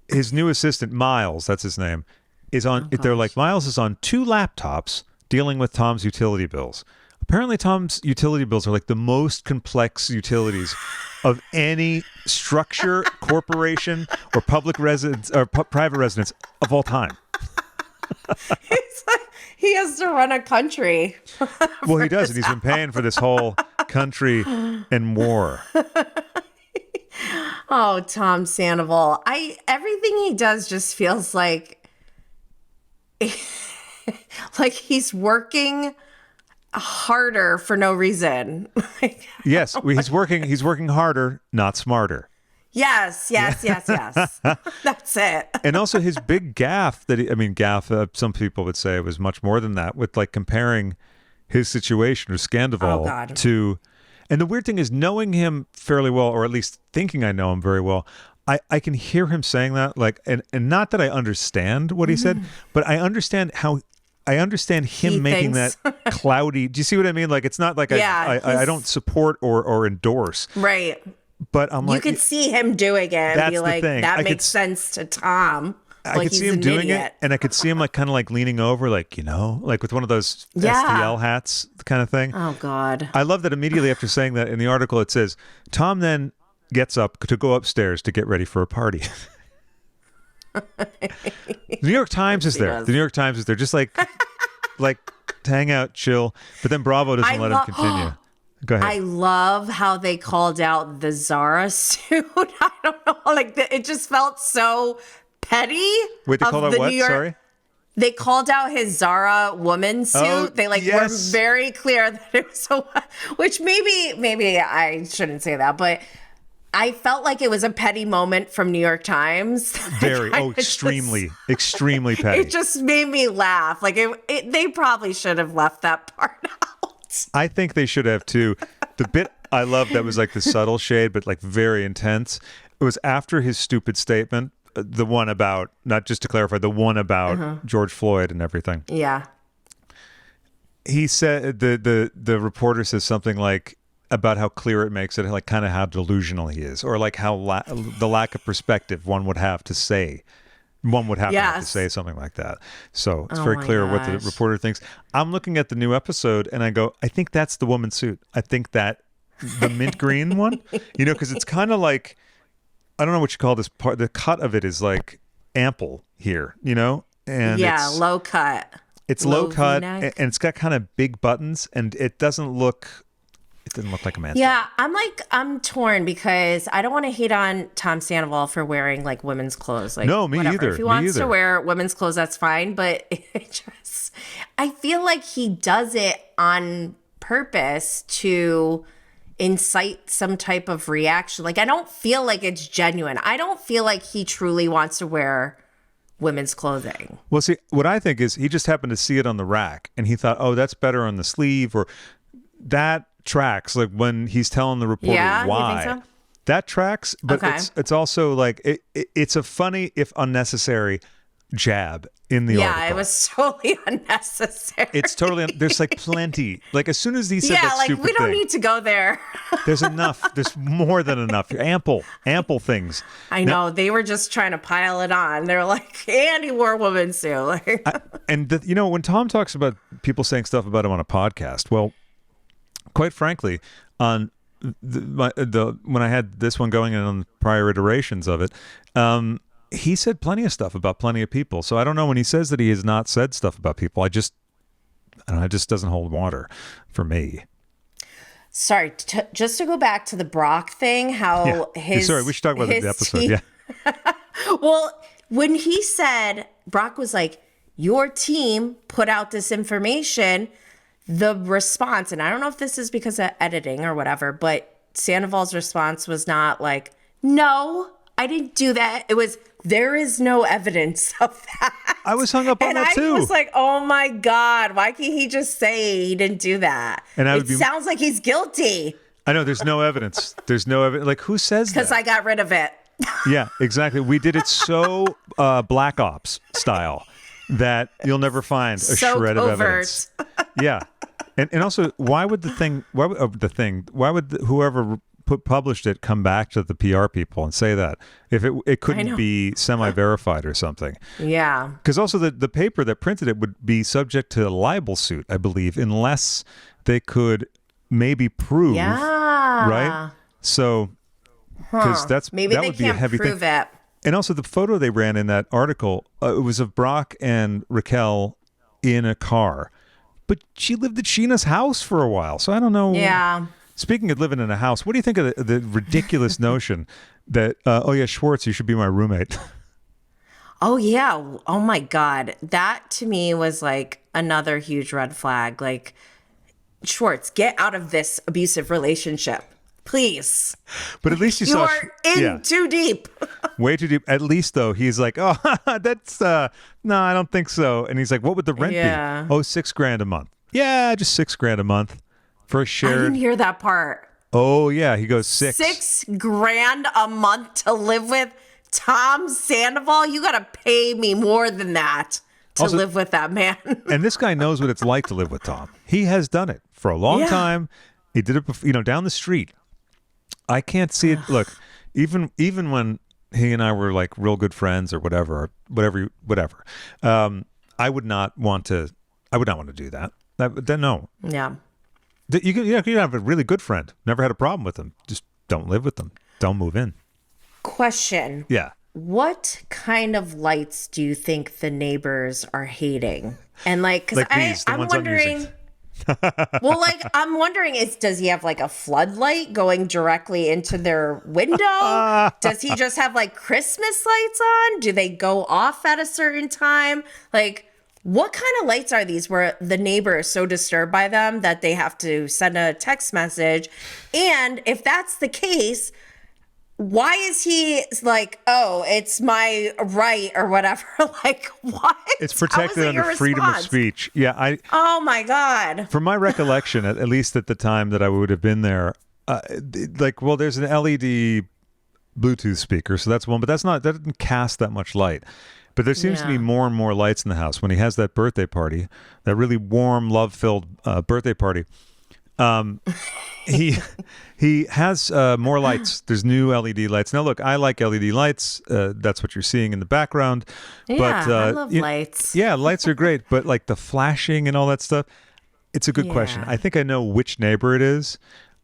His new assistant, Miles, that's his name, is on. They're like, Miles is on 2 laptops dealing with Tom's utility bills. Apparently, Tom's utility bills are like the most complex utilities of any structure, corporation, or public residence or private residence of all time. It's like, he has to run a country. Well, he does, and he's been paying for this whole country and more. Oh, Tom Sandoval. Everything he does just feels like like he's working harder for no reason. Yes, he's working harder, not smarter. Yes. That's it. And also his big gaffe, some people would say it was much more than that, with like comparing his situation or Scandoval to, and the weird thing is, knowing him fairly well, or at least thinking I know him very well, I can hear him saying that, like, and not that I understand what he said, but I understand him He making thinks. that cloudy. Do you see what I mean? Like, it's not like I don't support or endorse. Right. But I'm like, You could see him doing it and That's be the like, thing. that I makes sense to Tom. I Like, could see he's him an doing idiot. it, and I could see him like kind of like leaning over, like, like with one of those Yeah. STL hats kind of thing. Oh, God. I love that immediately after saying that in the article, it says, Tom then gets up to go upstairs to get ready for a party. The New York Times is there. does. The New York Times is there, just like to hang out, chill. But then Bravo doesn't let him continue. Go ahead. I love how they called out the Zara suit. I don't know. Like, it just felt so petty. Wait, they of called out the what? New York- Sorry? They called out his Zara woman suit. Oh, They were yes. very clear that it was so, which maybe I shouldn't say that, but I felt like it was a petty moment from New York Times. Very. Oh, extremely petty. It just made me laugh. Like they probably should have left that part out. I think they should have too. The bit I love that was like the subtle shade, but like very intense. It was after his stupid statement, the one about, not just to clarify, the one about George Floyd and everything. Yeah. He said, the reporter says something like about how clear it makes it, like kind of how delusional he is, or like how the lack of perspective one would have to say. One would have to have to say something like that. So it's very my clear what the gosh. reporter thinks. I'm looking at the new episode and I go, I think that's the woman's suit. I think that the mint green one, because it's kind of like, I don't know what you call this part. The cut of it is like ample here, and Yeah, it's low cut. It's low cut V-neck. and it's got kind of big buttons, and it didn't look like a man's. Yeah, I'm torn because I don't want to hate on Tom Sandoval for wearing like women's clothes. Like, No, me whatever. either. If he Me wants either. to wear women's clothes, that's fine. But I feel like he does it on purpose to incite some type of reaction. Like, I don't feel like it's genuine. I don't feel like he truly wants to wear women's clothing. Well, see, what I think is he just happened to see it on the rack, and he thought, oh, that's better on the sleeve, or that tracks. Like when he's telling the reporter why. You think so? That tracks, but Okay. it's also like it's a funny, if unnecessary, jab in the article. Yeah, it was totally unnecessary. It's totally. There's like plenty. Like as soon as he said yeah, that like stupid we don't thing, need to go there. there's enough. There's more than enough. Ample things. I know they were just trying to pile it on. They're like, and he wore a woman's suit. Like, And when Tom talks about people saying stuff about him on a podcast, well, quite frankly, on when I had this one going and on prior iterations of it, he said plenty of stuff about plenty of people. So I don't know, when he says that he has not said stuff about people, I don't know, it just doesn't hold water for me. sorry, just to go back to the Brock thing, how his Sorry, we should talk about the episode. team- Yeah. Well, when he said, Brock was like, your team put out this information, the response, and I don't know if this is because of editing or whatever, but Sandoval's response was not like, no, I didn't do that. It was, there is no evidence of that. I was hung up on that too. And I was like, oh my God, why can't he just say he didn't do that? And it sounds like he's guilty. I know, there's no evidence. There's no evidence. Like, who says that? Because I got rid of it. Yeah, exactly. We did it so Black Ops style that you'll never find a shred of evidence. Yeah. And also, why would whoever published it come back to the PR people and say that if it couldn't be semi-verified or something? Yeah. Because also the paper that printed it would be subject to a libel suit, I believe, unless they could maybe prove. Yeah. Right? So, because that would be a heavy thing. It. And also the photo they ran in that article, it was of Brock and Raquel in a car. But she lived at Scheana's house for a while, so I don't know. Yeah. Speaking of living in a house, what do you think of the ridiculous notion that, Schwartz, you should be my roommate? Oh, yeah. Oh, my God. That, to me, was like another huge red flag. Like, Schwartz, get out of this abusive relationship. Please. But at least you are in too deep. Way too deep. At least, though, he's like, oh, that's, no, I don't think so. And he's like, what would the rent be? Oh, $6,000 a month. Yeah, just $6,000 a month for a shared. I didn't hear that part. Oh, yeah. He goes $6,000 a month to live with Tom Sandoval. You got to pay me more than that to live with that man. And this guy knows what it's like to live with Tom. He has done it for a long time. He did it, down the street. I can't see it. Look, even when he and I were like real good friends or whatever, I would not want to do that. Then no. Yeah. You can have a really good friend. Never had a problem with them. Just don't live with them. Don't move in. Question. Yeah. What kind of lights do you think the neighbors are hating? And because I'm wondering. Well, I'm wondering does he have like a floodlight going directly into their window? Does he just have like Christmas lights on? Do they go off at a certain time? Like, what kind of lights are these where the neighbor is so disturbed by them that they have to send a text message? And if that's the case, why is he like, oh, it's my right or whatever? Like, what? It's protected under freedom of speech. Yeah, oh my God. From my recollection, at least at the time that I would have been there, there's an LED Bluetooth speaker, so that's one, but that doesn't cast that much light. But there seems to be more and more lights in the house. When he has that birthday party, that really warm, love-filled birthday party, he has more lights. There's new LED lights. Now, look, I like LED lights. That's what you're seeing in the background. Yeah, but, I love lights. Yeah, lights are great. But like the flashing and all that stuff, it's a good question. I think I know which neighbor it is.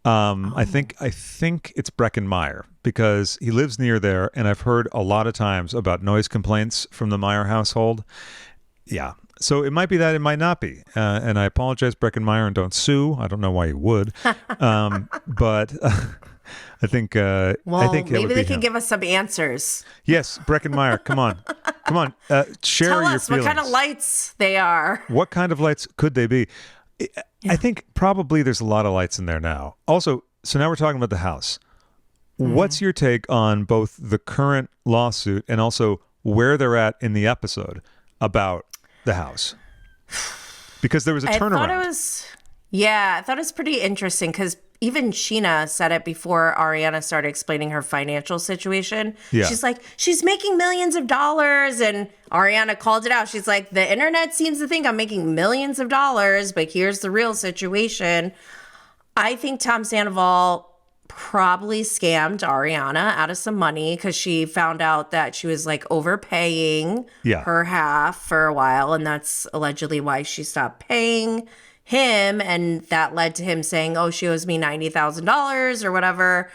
I think it's Breckenmeyer because he lives near there, and I've heard a lot of times about noise complaints from the Meyer household. Yeah. So it might be that, it might not be. And I apologize, Breckenmeyer, and don't sue. I don't know why you would. But I think maybe they can give us some answers. Yes, Breckenmeyer, come on. Share Tell your us feelings. What kind of lights they are. What kind of lights could they be? I think probably there's a lot of lights in there now. Also, so now we're talking about the house. What's your take on both the current lawsuit and also where they're at in the episode about the house? Because there was a turnaround. I thought it was pretty interesting because even Scheana said it before Ariana started explaining her financial situation. Yeah. She's like, she's making millions of dollars. And Ariana called it out. She's like, the internet seems to think I'm making millions of dollars, but here's the real situation. I think Tom Sandoval probably scammed Ariana out of some money because she found out that she was like overpaying her half for a while. And that's allegedly why she stopped paying him. And that led to him saying, oh, she owes me $90,000 or whatever.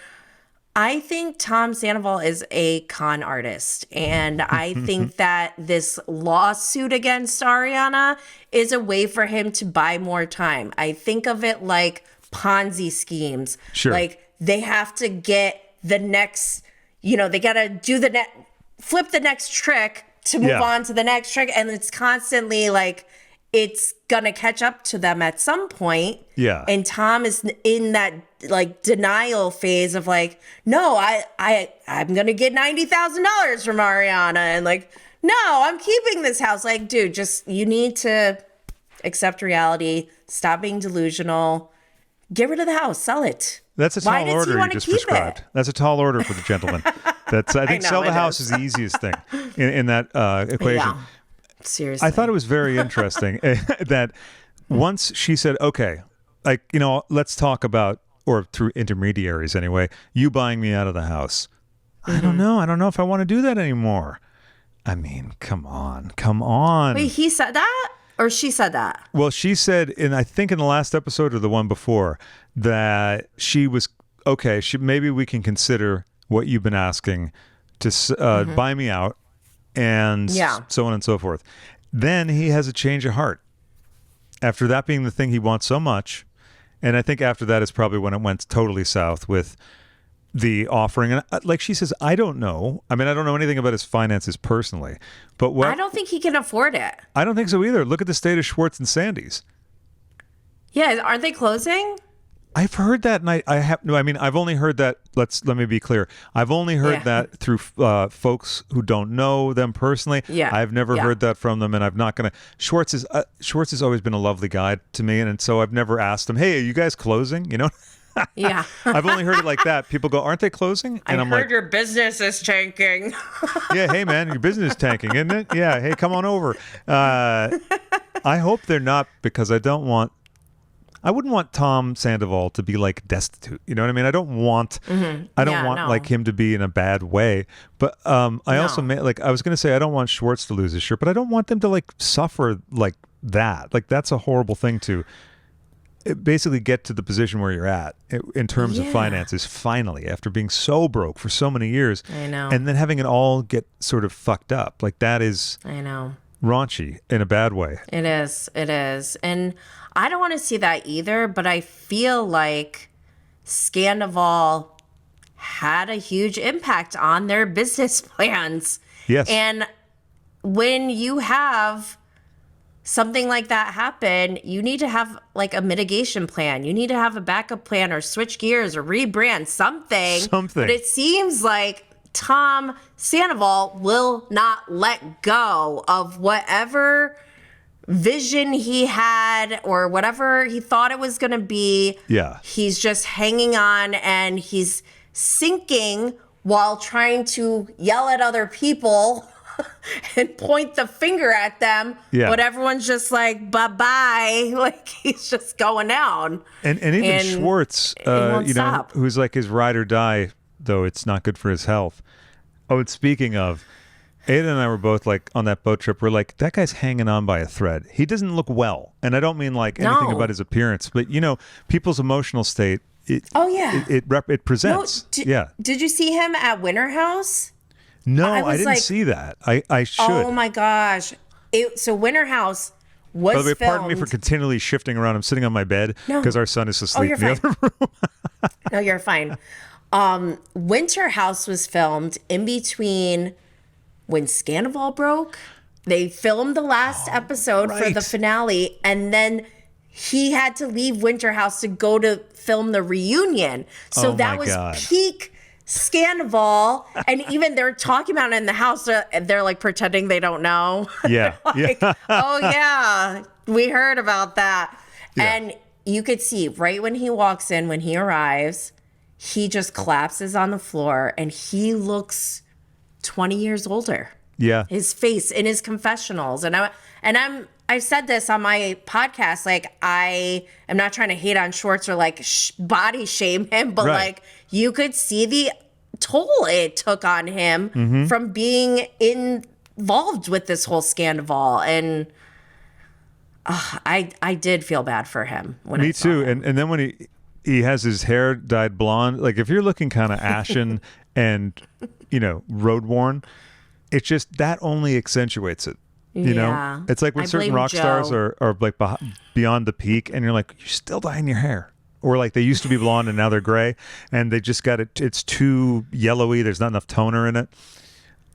I think Tom Sandoval is a con artist. And I think that this lawsuit against Ariana is a way for him to buy more time. I think of it like Ponzi schemes. Sure. Like, they have to get the next, they got to flip the next trick to move on to the next trick. And it's constantly like, it's going to catch up to them at some point. Yeah. And Tom is in that like denial phase of like, no, I'm gonna get $90,000 from Ariana, and like, no, I'm keeping this house. Like, dude, just you need to accept reality, stop being delusional, get rid of the house, sell it. That's a tall order you just prescribed. That's a tall order for the gentleman. That's I think sell the house is the easiest thing in that equation. Yeah, seriously. I thought it was very interesting that once she said, okay, like, let's talk about, or through intermediaries anyway, you buying me out of the house. I don't know. I don't know if I want to do that anymore. I mean, come on. Wait, he said that? Or she said that? Well, she said, I think in the last episode or the one before, that she was, okay, maybe we can consider what you've been asking to buy me out and so on and so forth. Then he has a change of heart. After that being the thing he wants so much, and I think after that is probably when it went totally south with the offering. And like she says, I don't know. I mean, I don't know anything about his finances personally, but I don't think he can afford it. I don't think so either. Look at the state of Schwartz and Sandy's. Yeah, aren't they closing? I've heard that, and I've only heard that. Let me be clear. I've only heard that through folks who don't know them personally. Yeah, I've never heard that from them, and I'm not gonna. Schwartz has always been a lovely guy to me, and so I've never asked him, "Hey, are you guys closing?" Yeah. I've only heard it like that. People go, aren't they closing? And I'm heard your business is tanking. Yeah, hey man, your business is tanking, isn't it? Yeah, hey, come on over. I hope they're not, because I wouldn't want Tom Sandoval to be like destitute. You know what I mean? I don't want like him to be in a bad way. But also I was going to say, I don't want Schwartz to lose his shirt, but I don't want them to like suffer like that. Like that's a horrible thing to basically get to the position where you're at in terms of finances, finally, after being so broke for so many years. I know. And then having it all get sort of fucked up. Like that is raunchy in a bad way. It is. And I don't want to see that either, but I feel like Scandoval had a huge impact on their business plans. Yes. And when you have something like that happen, you need to have like a mitigation plan. You need to have a backup plan or switch gears or rebrand something. But it seems like Tom Sandoval will not let go of whatever vision he had or whatever he thought it was going to be. Yeah. He's just hanging on, and he's sinking while trying to yell at other people and point the finger at them. Yeah. But everyone's just like, bye-bye. Like, he's just going down. And even Schwartz, who's like his ride or die, though it's not good for his health. Oh, and speaking of, Ada and I were both like on that boat trip. We're like, that guy's hanging on by a thread. He doesn't look well. And I don't mean like anything about his appearance, but people's emotional state. It presents. Did you see him at Winter House? No, I didn't see that. I should. Oh my gosh. So Winter House was By the way, filmed. pardon me for continually shifting around. I'm sitting on my bed because our son is asleep in the other room. No, you're fine. Winter House was filmed in between when Scandoval broke. They filmed the last episode for the finale, and then he had to leave Winter House to go to film the reunion. So that was peak Scandoval, and even they're talking about it in the house. They're like pretending they don't know. Yeah, oh yeah, we heard about that. Yeah. And you could see right when he walks in, when he arrives, he just collapses on the floor, and he looks 20 years older. Yeah, his face in his confessionals, I've said this on my podcast. Like, I am not trying to hate on Schwartz or like body shame him, but like you could see the toll it took on him from being involved with this whole Scandoval. And I did feel bad for him when Me I saw too. him. And then when he has his hair dyed blonde, like if you're looking kind of ashen and road worn, it's just that only accentuates it. You know, it's like when certain rock stars are like beyond the peak, and you're like, you're still dyeing your hair. Or like they used to be blonde and now they're gray, and they just got it. It's too yellowy. There's not enough toner in it.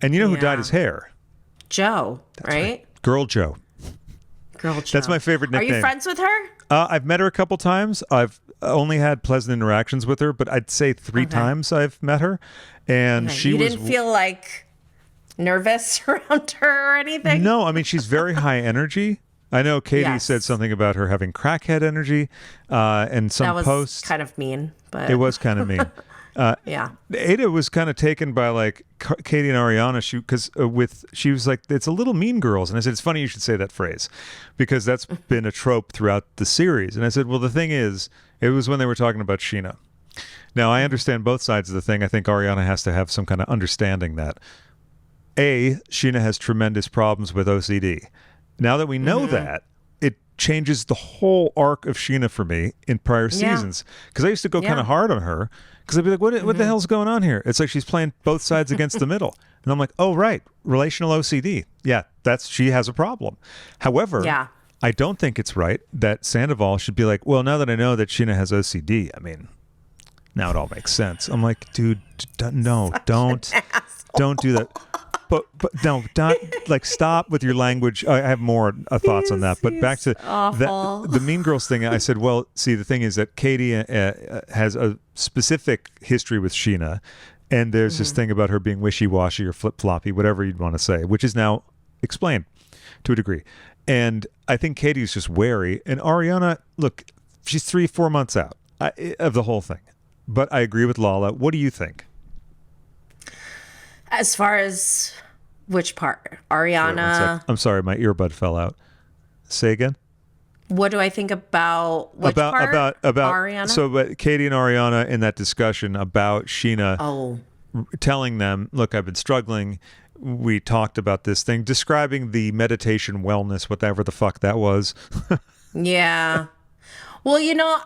And you know who dyed his hair? Joe, right? Girl Joe. Girl Joe. That's my favorite Are nickname. you friends with her? I've met her a couple times. I've only had pleasant interactions with her, but I'd say 3 times I've met her. And Okay. she You was... didn't feel like nervous around her or anything? No, I mean, she's very high energy. I know Katie Yes. said something about her having crackhead energy, and some That was posts. kind of mean, but It was kind of mean. yeah. Ada was kind of taken by like Katie and Ariana, she was like, it's a little Mean Girls, and I said, it's funny you should say that phrase, because that's been a trope throughout the series. And I said, well, the thing is, it was when they were talking about Scheana. Now I understand both sides of the thing. I think Ariana has to have some kind of understanding that Scheana has tremendous problems with OCD. Now that we know that, it changes the whole arc of Scheana for me in prior seasons. Because I used to go kind of hard on her. Because I'd be like, what the hell's going on here? It's like she's playing both sides against the middle. And I'm like, oh, right. Relational OCD. Yeah, she has a problem. However, I don't think it's right that Sandoval should be like, well, now that I know that Scheana has OCD, I mean, now it all makes sense. I'm like, dude, no, don't do that. But no, don't, like, stop with your language. I have more thoughts on that. But back to the Mean Girls thing, I said, well, see, the thing is that Katie has a specific history with Scheana, and there's this thing about her being wishy-washy or flip-floppy, whatever you'd want to say, which is now explained to a degree. And I think Katie's just wary. And Ariana, look, she's 3-4 months out of the whole thing. But I agree with Lala. What do you think? As far as which part? Wait, Ariana. I'm sorry, my earbud fell out. Say again. What do I think about which part? About Ariana? So, but Katie and Ariana in that discussion about Scheana telling them, look, I've been struggling. We talked about this thing, describing the meditation wellness, whatever the fuck that was. Yeah. Well,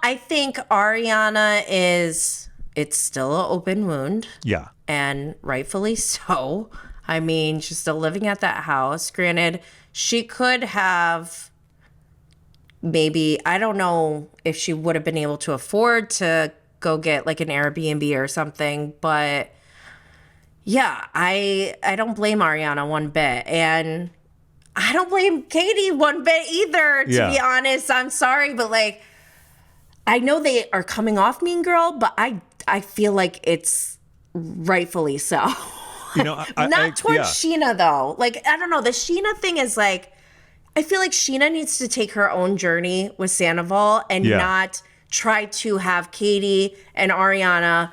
I think Ariana it's still an open wound. Yeah. And rightfully so. I mean, she's still living at that house. Granted, she could have maybe, I don't know if she would have been able to afford to go get like an Airbnb or something, but yeah, I don't blame Ariana one bit. And I don't blame Katie one bit either, to be honest. I'm sorry, but like, I know they are coming off Mean Girl, but I feel like it's rightfully so. Not towards Scheana, though. Like, I don't know. The Scheana thing is like, I feel like Scheana needs to take her own journey with Sandoval and not try to have Katie and Ariana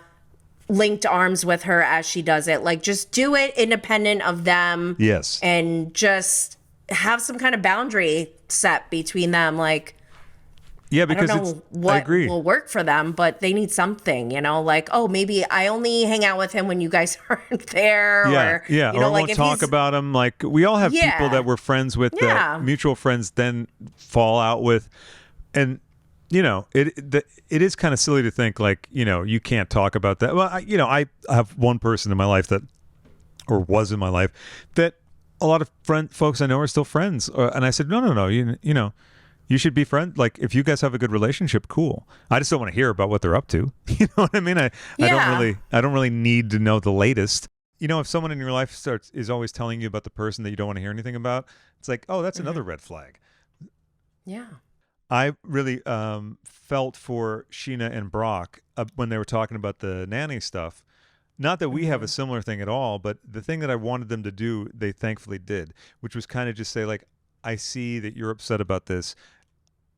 linked arms with her as she does it. Like, just do it independent of them. Yes. And just have some kind of boundary set between them. Like, yeah, because I don't know what will work for them, but they need something, like, oh, maybe I only hang out with him when you guys aren't there. Yeah, or, or won't talk about him. Like, we all have people that we're friends with, that mutual friends then fall out with. And, it is kind of silly to think, like, you can't talk about that. Well, I have one person in my life was in my life, that a lot of folks I know are still friends. And I said, no, you should be friends. Like, if you guys have a good relationship, cool. I just don't want to hear about what they're up to. You know what I mean? I don't really need to know the latest. If someone in your life is always telling you about the person that you don't want to hear anything about, it's like, oh, that's another red flag. Yeah. I really felt for Scheana and Brock when they were talking about the nanny stuff. Not that we have a similar thing at all, but the thing that I wanted them to do, they thankfully did, which was kind of just say, like, I see that you're upset about this.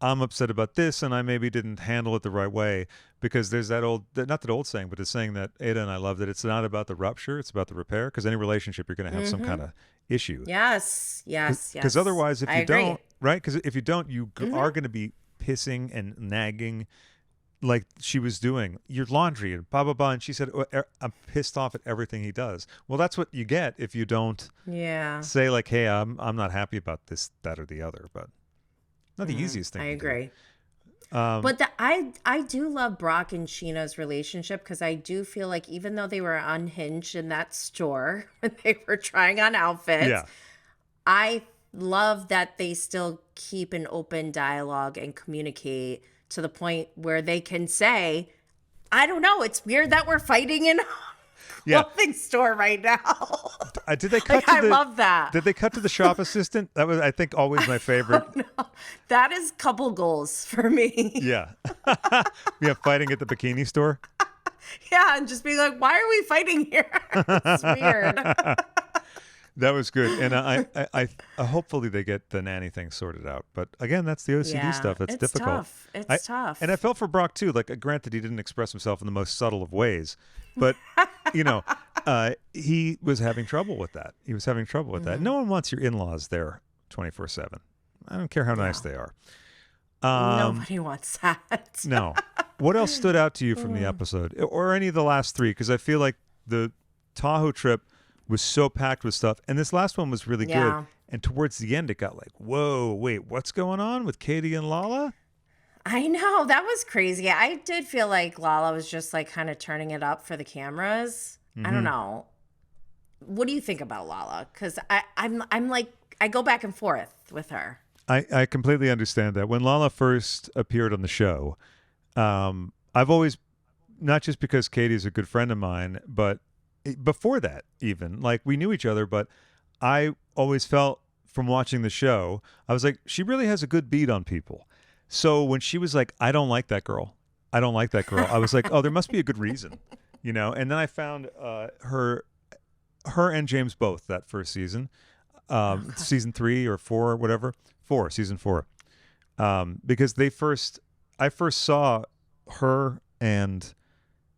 I'm upset about this, and I maybe didn't handle it the right way, because there's not that old saying, but the saying that Ada and I love, that it's not about the rupture, it's about the repair, because any relationship, you're going to have some kind of issue. Yes. Because otherwise, if you don't, right? Because if you don't, you are going to be pissing and nagging like she was doing your laundry and blah, blah, blah. And she said, I'm pissed off at everything he does. Well, that's what you get if you don't say, like, hey, I'm not happy about this, that, or the other. But not the easiest thing. I agree. But I do love Brock and Scheana's relationship, because I do feel like even though they were unhinged in that store when they were trying on outfits, I love that they still keep an open dialogue and communicate to the point where they can say, I don't know, it's weird that we're fighting in clothing store right now. Did they cut Like, to I love that. Did they cut to the shop assistant? That was, I think, always my favorite. No, that is couple goals for me. Yeah. Yeah, fighting at the bikini store. Yeah, and just being like, why are we fighting here? It's weird. That was good, and I hopefully they get the nanny thing sorted out. But again, that's the OCD stuff. It's difficult. Tough. It's tough. And I felt for Brock too. Like, granted, he didn't express himself in the most subtle of ways, but he was having trouble with that. He was having trouble with that. No one wants your in-laws there 24/7. I don't care how nice they are. Nobody wants that. No. What else stood out to you from the episode, or any of the last three? Because I feel like the Tahoe trip was so packed with stuff, and this last one was really good. And towards the end, it got like, whoa, wait, what's going on with Katie and Lala? I know, that was crazy. I did feel like Lala was just like kind of turning it up for the cameras. I don't know. What do you think about Lala? Because I'm like, I go back and forth with her. I completely understand that. When Lala first appeared on the show, I've always, not just because Katie's a good friend of mine, but before that, even, like, we knew each other, but I always felt from watching the show, I was like, she really has a good beat on people. So when she was like, I don't like that girl, I was like, oh, there must be a good reason, And then I found her and James both that first season, season 3 or 4, whatever, season 4, because I first saw her and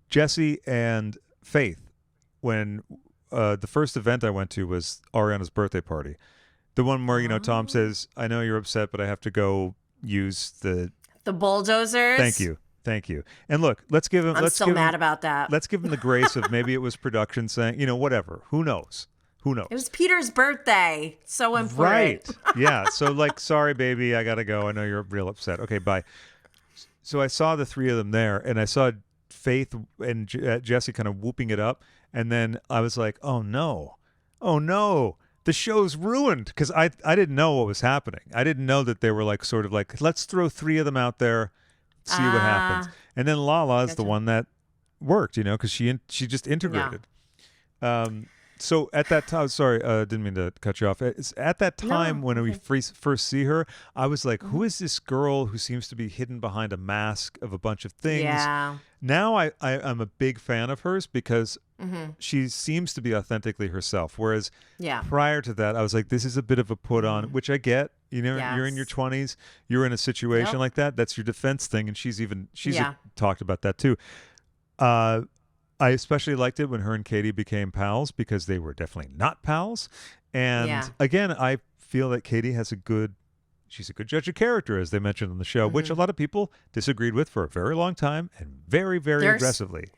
Jesse and Faith when the first event I went to was Ariana's birthday party. The one where, Tom says, I know you're upset, but I have to go use the bulldozers. Thank you. And look, let's give him. I'm still mad about that. Let's give him the grace of maybe it was production saying, whatever. Who knows? It was Peter's birthday. So important. Right. Yeah. So like, sorry, baby, I got to go. I know you're real upset. Okay, bye. So I saw the three of them there, and I saw Faith and Jesse kind of whooping it up. And then I was like, oh no, the show's ruined, because I didn't know what was happening. I didn't know that they were like sort of like, let's throw 3 of them out there, see what happens. And then Lala is the one that worked, because she just integrated. Yeah. So at that time, sorry, didn't mean to cut you off. At that time when we first see her, I was like, who is this girl who seems to be hidden behind a mask of a bunch of things? Yeah. Now I'm a big fan of hers because she seems to be authentically herself. Whereas prior to that, I was like, this is a bit of a put on, which I get. You're in your 20s, you're in a situation like that. That's your defense thing. And she's talked about that too. I especially liked it when her and Katie became pals, because they were definitely not pals. And again, I feel that Katie she's a good judge of character, as they mentioned on the show, which a lot of people disagreed with for a very long time and very, very aggressively.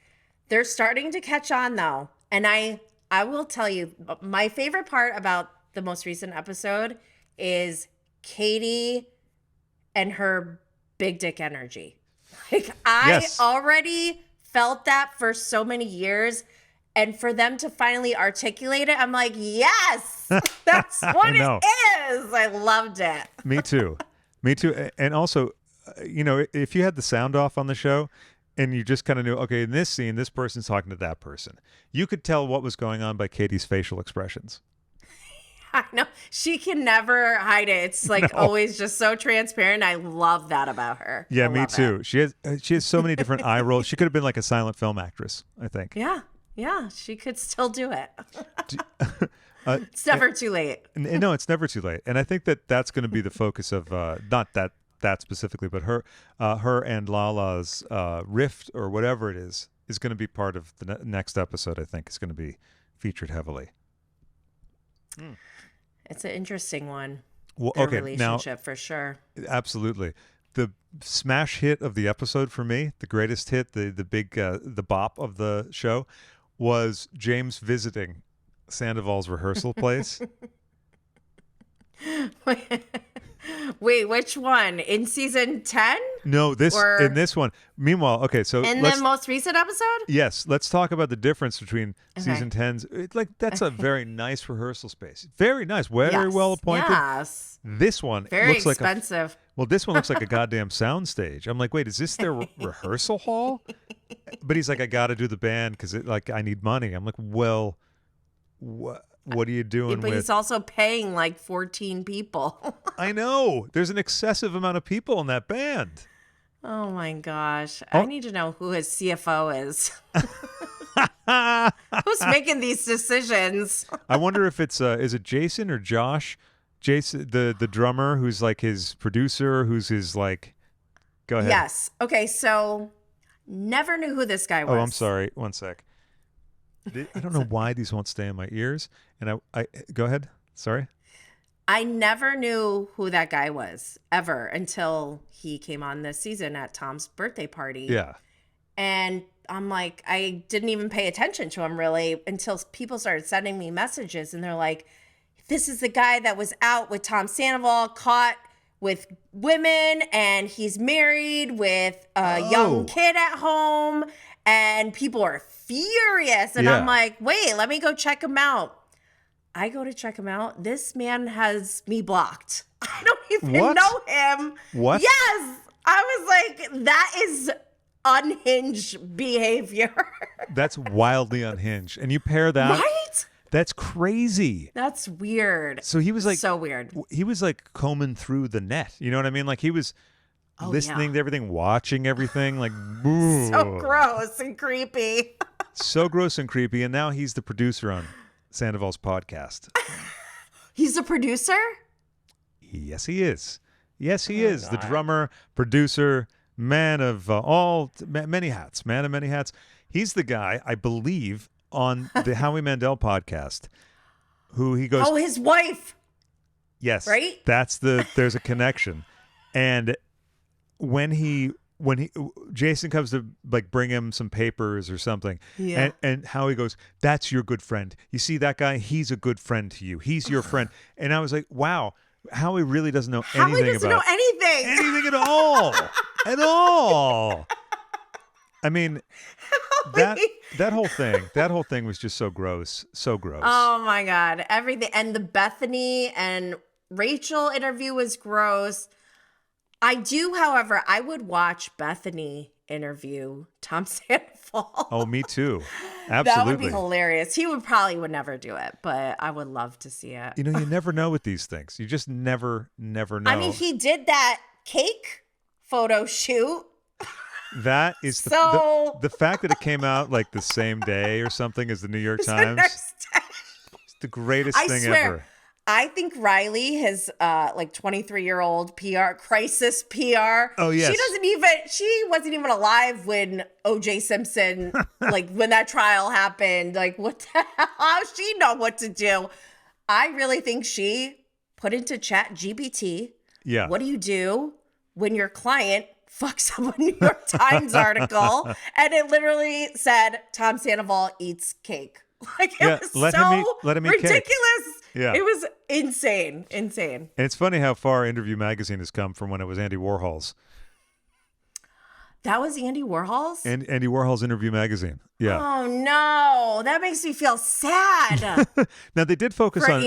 They're starting to catch on though. And I will tell you, my favorite part about the most recent episode is Katie and her big dick energy. Like, I already felt that for so many years, and for them to finally articulate it, I'm like, yes, that's what it is. I loved it. Me too. And also, if you had the sound off on the show and you just kind of knew, okay, in this scene, this person's talking to that person, you could tell what was going on by Katie's facial expressions. I know. She can never hide it. It's like always just so transparent. I love that about her. Yeah, me too. She has so many different eye rolls. She could have been like a silent film actress, I think. Yeah. She could still do it. It's never too late. No, it's never too late. And I think that's going to be the focus of not that specifically, but her and Lala's rift or whatever it is going to be part of the next episode. I think is going to be featured heavily. It's an interesting one. Well, Their relationship, for sure. Absolutely. The smash hit of the episode for me, the greatest hit, the big the bop of the show, was James visiting Sandoval's rehearsal place. Wait, which one? In season 10? No, in this one. Meanwhile, okay, so in the most recent episode? Yes, let's talk about the difference between season 10's. That's a very nice rehearsal space. Very nice, very well appointed. Yes. This one very looks expensive. This one looks like a goddamn sound stage. I'm like, wait, is this their rehearsal hall? But he's like, I got to do the band because I need money. I'm like, well, what are you doing But with? he's also paying like 14 people. I know. There's an excessive amount of people in that band. Oh my gosh. I need to know who his CFO is. Who's making these decisions? I wonder if it's is it Jason or Josh? Jason, the drummer, who's like his producer, who's his like. Go ahead. Yes. Okay. So, never knew who this guy was. Oh, I'm sorry. One sec. I don't know why these won't stay in my ears. And I go ahead. Sorry. I never knew who that guy was ever until he came on this season at Tom's birthday party. Yeah. And I'm like, I didn't even pay attention to him really until people started sending me messages, and they're like, this is the guy that was out with Tom Sandoval, caught with women, and he's married with a young kid at home, and people are furious. And I'm like, wait, let me go check him out. I go to check him out. This man has me blocked. I don't even know him. What? Yes. I was like, that is unhinged behavior. That's wildly unhinged. And you pair that. Right? That's crazy. That's weird. So he was like, so weird. He was like combing through the net. You know what I mean? Like he was listening to everything, watching everything. Like, so gross and creepy. So gross and creepy. And now he's the producer on Sandoval's podcast. He's a producer? Yes, he is. Yes, he is. God. The drummer, producer, man of many hats. Man of many hats. He's the guy, I believe, on the Howie Mandel podcast, who he goes. Oh, his wife. Yes. Right? There's a connection. And when Jason comes to like bring him some papers or something, and Howie goes, that's your good friend. You see that guy? He's a good friend to you. He's your friend. And I was like, wow, Howie really doesn't know anything Howie doesn't know anything at all. At all. I mean, that whole thing was just so gross. So gross. Oh my God. Everything. And the Bethany and Rachel interview was gross. However, I would watch Bethany interview Tom Sandoval. Oh, me too. Absolutely. That would be hilarious. He would never do it, but I would love to see it. You know, you never know with these things. You just never know. I mean, he did that cake photo shoot. That is the fact that it came out like the same day or something as the New York Times. It's the greatest thing ever. I think Riley, his 23-year-old crisis PR. Oh yes. She wasn't even alive when O.J. Simpson, like when that trial happened. Like what the hell? How does she know what to do? I really think she put into Chat GPT. Yeah. What do you do when your client fucks up a New York Times article? And it literally said Tom Sandoval eats cake. Like it was let so him eat ridiculous. Cake. Yeah. It was insane. And it's funny how far Interview Magazine has come from when it was Andy Warhol's. That was Andy Warhol's? And Andy Warhol's Interview Magazine. Yeah. Oh no, that makes me feel sad. Now they did focus on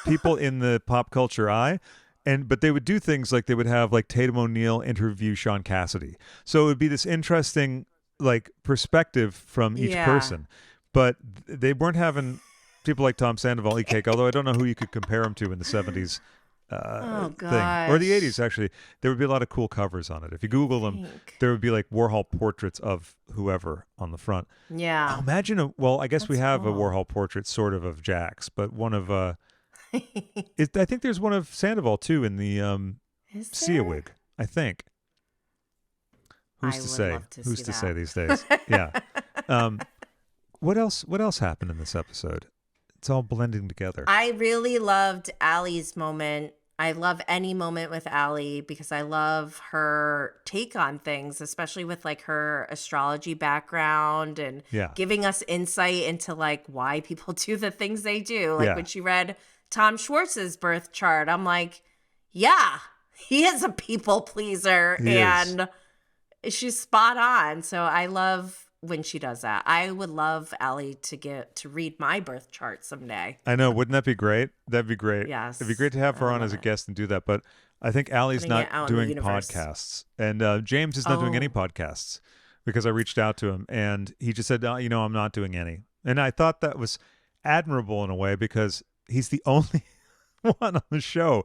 people in the pop culture eye. But they would do things like they would have like Tatum O'Neal interview Sean Cassidy. So it would be this interesting like perspective from each person. But they weren't having people like Tom Sandoval eat cake, although I don't know who you could compare him to in the 70s thing. Or the 80s, actually. There would be a lot of cool covers on it. If you Google them, there would be like Warhol portraits of whoever on the front. Yeah. Oh, imagine, I guess we have a Warhol portrait sort of Jax, but one of... I think there's one of Sandoval too in the Sia wig. I think. Who's to say these days? Yeah. What else happened in this episode? It's all blending together. I really loved Allie's moment. I love any moment with Allie because I love her take on things, especially with like her astrology background and giving us insight into like why people do the things they do. Like when she read Tom Schwartz's birth chart, I'm like, yeah, he is a people pleaser and she's spot on. So I love when she does that. I would love Allie to read my birth chart someday. I know. Wouldn't that be great? That'd be great. Yes. It'd be great to have her on as a guest and do that. But I think Allie's not doing podcasts. And James is not doing any podcasts. because I reached out to him and he just said, "No, I'm not doing any." And I thought that was admirable in a way because he's the only one on the show.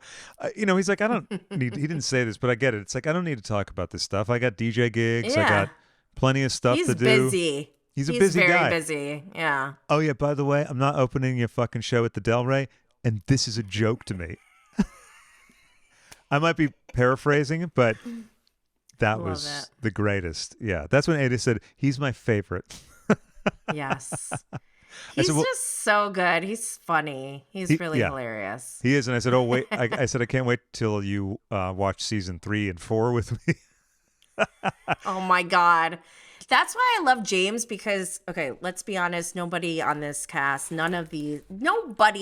He's like, I don't need, he didn't say this, but I get it. It's like, I don't need to talk about this stuff. I got DJ gigs. I got plenty of stuff to do. Busy. He's a busy very guy. Busy. Yeah. Oh yeah, by the way, I'm not opening your fucking show at the Del Rey, and this is a joke to me. I might be paraphrasing, but that was the greatest. Yeah, that's when Ada said, he's my favorite. Yes. He's just so good. He's funny. He's really hilarious. He is. And I said, oh, wait. I said, I can't wait till you watch season 3 and 4 with me. Oh, my God. That's why I love James because, okay, let's be honest. Nobody on this cast, nobody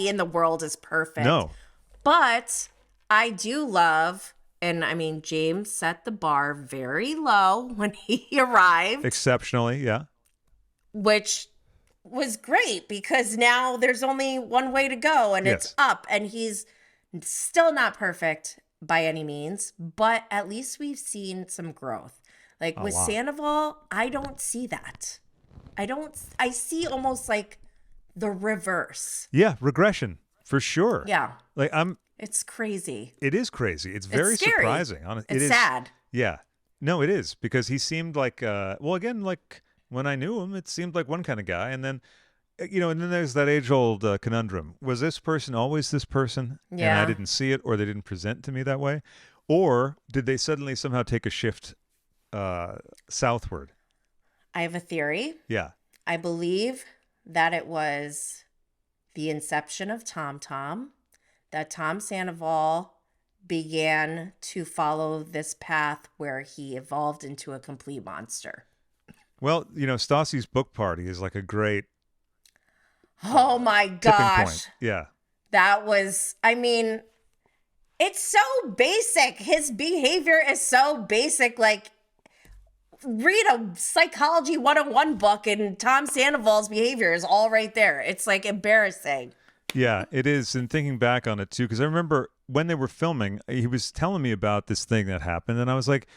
in the world is perfect. No. But I do love, and I mean, James set the bar very low when he arrived. Exceptionally, yeah. Which was great because now there's only one way to go and it's up. And he's still not perfect by any means, but at least we've seen some growth. Like with Sandoval, I don't see that. I see almost like the reverse. Yeah, regression for sure. Yeah. Like It's crazy. It is crazy. It's very surprising. It's sad. Yeah. No, it is because he seemed like, again, like when I knew him, it seemed like one kind of guy. And then, and then there's that age-old conundrum. Was this person always this person? Yeah. And I didn't see it or they didn't present to me that way? Or did they suddenly somehow take a shift southward? I have a theory. Yeah. I believe that it was the inception of Tom Tom, that Tom Sandoval began to follow this path where he evolved into a complete monster. Well, Stassi's book party is like a great oh my tipping gosh. point. Yeah. That was, I mean, it's so basic. His behavior is so basic. Like, read a Psychology 101 book and Tom Sandoval's behavior is all right there. It's like embarrassing. Yeah, it is. And thinking back on it too, because I remember when they were filming, he was telling me about this thing that happened. And I was like,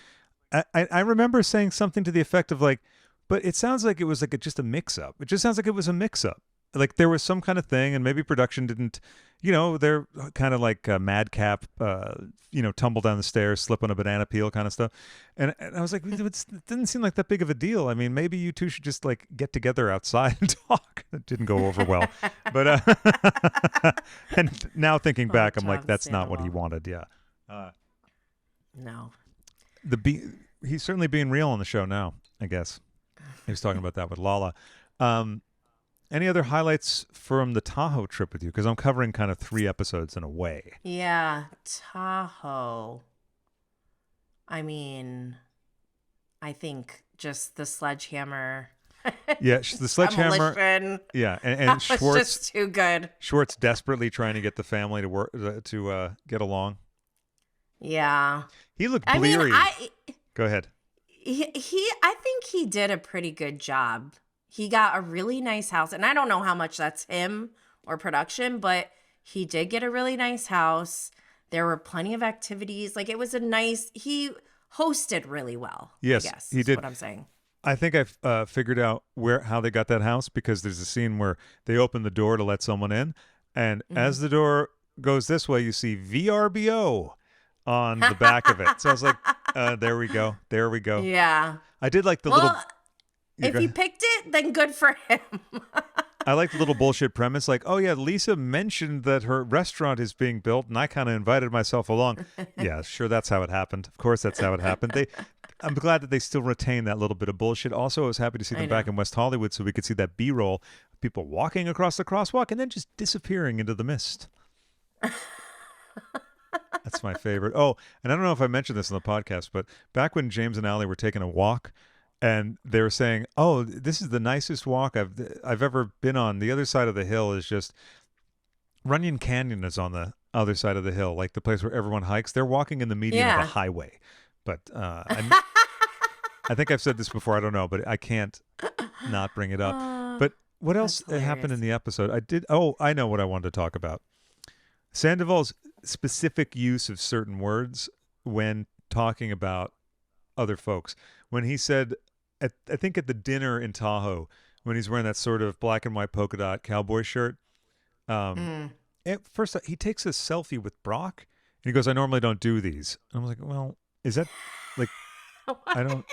I remember saying something to the effect of like, but it sounds like it was like just a mix up. It just sounds like it was a mix up. Like there was some kind of thing and maybe production didn't, they're kind of like madcap, tumble down the stairs, slip on a banana peel kind of stuff. And I was like, it didn't seem like that big of a deal. I mean, maybe you two should just like get together outside and talk. It didn't go over well. But, and now thinking back, I'm like, that's not what he wanted. Yeah. No. He's certainly being real on the show now, I guess. He was talking about that with Lala. Any other highlights from the Tahoe trip with you? Because I'm covering kind of 3 episodes in a way. Yeah, Tahoe. I mean, I think just the sledgehammer. Yeah, the sledgehammer. Demolition. Yeah, and That was Schwartz. just too good. Schwartz desperately trying to get the family to work to get along. Yeah. He looked bleary. I mean, Go ahead. I think he did a pretty good job. He got a really nice house, and I don't know how much that's him or production, but he did get a really nice house. There were plenty of activities. Like, it was he hosted really well. Yes, I guess, he did. That's what I'm saying. I think I've figured out how they got that house because there's a scene where they open the door to let someone in, and as the door goes this way, you see VRBO on the back of it. So I was like, there we go. Yeah. I did like the little... If he picked it, then good for him. I like the little bullshit premise, like, oh yeah, Lisa mentioned that her restaurant is being built, and I kind of invited myself along. Yeah, sure, that's how it happened. Of course, that's how it happened. I'm glad that they still retain that little bit of bullshit. Also, I was happy to see them back in West Hollywood so we could see that B-roll, people walking across the crosswalk and then just disappearing into the mist. That's my favorite. Oh, and I don't know if I mentioned this in the podcast, but back when James and Allie were taking a walk, and they were saying, "Oh, this is the nicest walk I've ever been on. The other side of the hill is just Runyon Canyon is on the other side of the hill, like the place where everyone hikes. They're walking in the median of a highway." But I think I've said this before. I don't know, but I can't not bring it up. But what else happened in the episode? I know what I wanted to talk about. Sandoval's specific use of certain words when talking about other folks. When he said I think at the dinner in Tahoe when he's wearing that sort of black and white polka dot cowboy shirt. At first, he takes a selfie with Brock, and he goes, "I normally don't do these." And I was like, "Well, is that like I don't."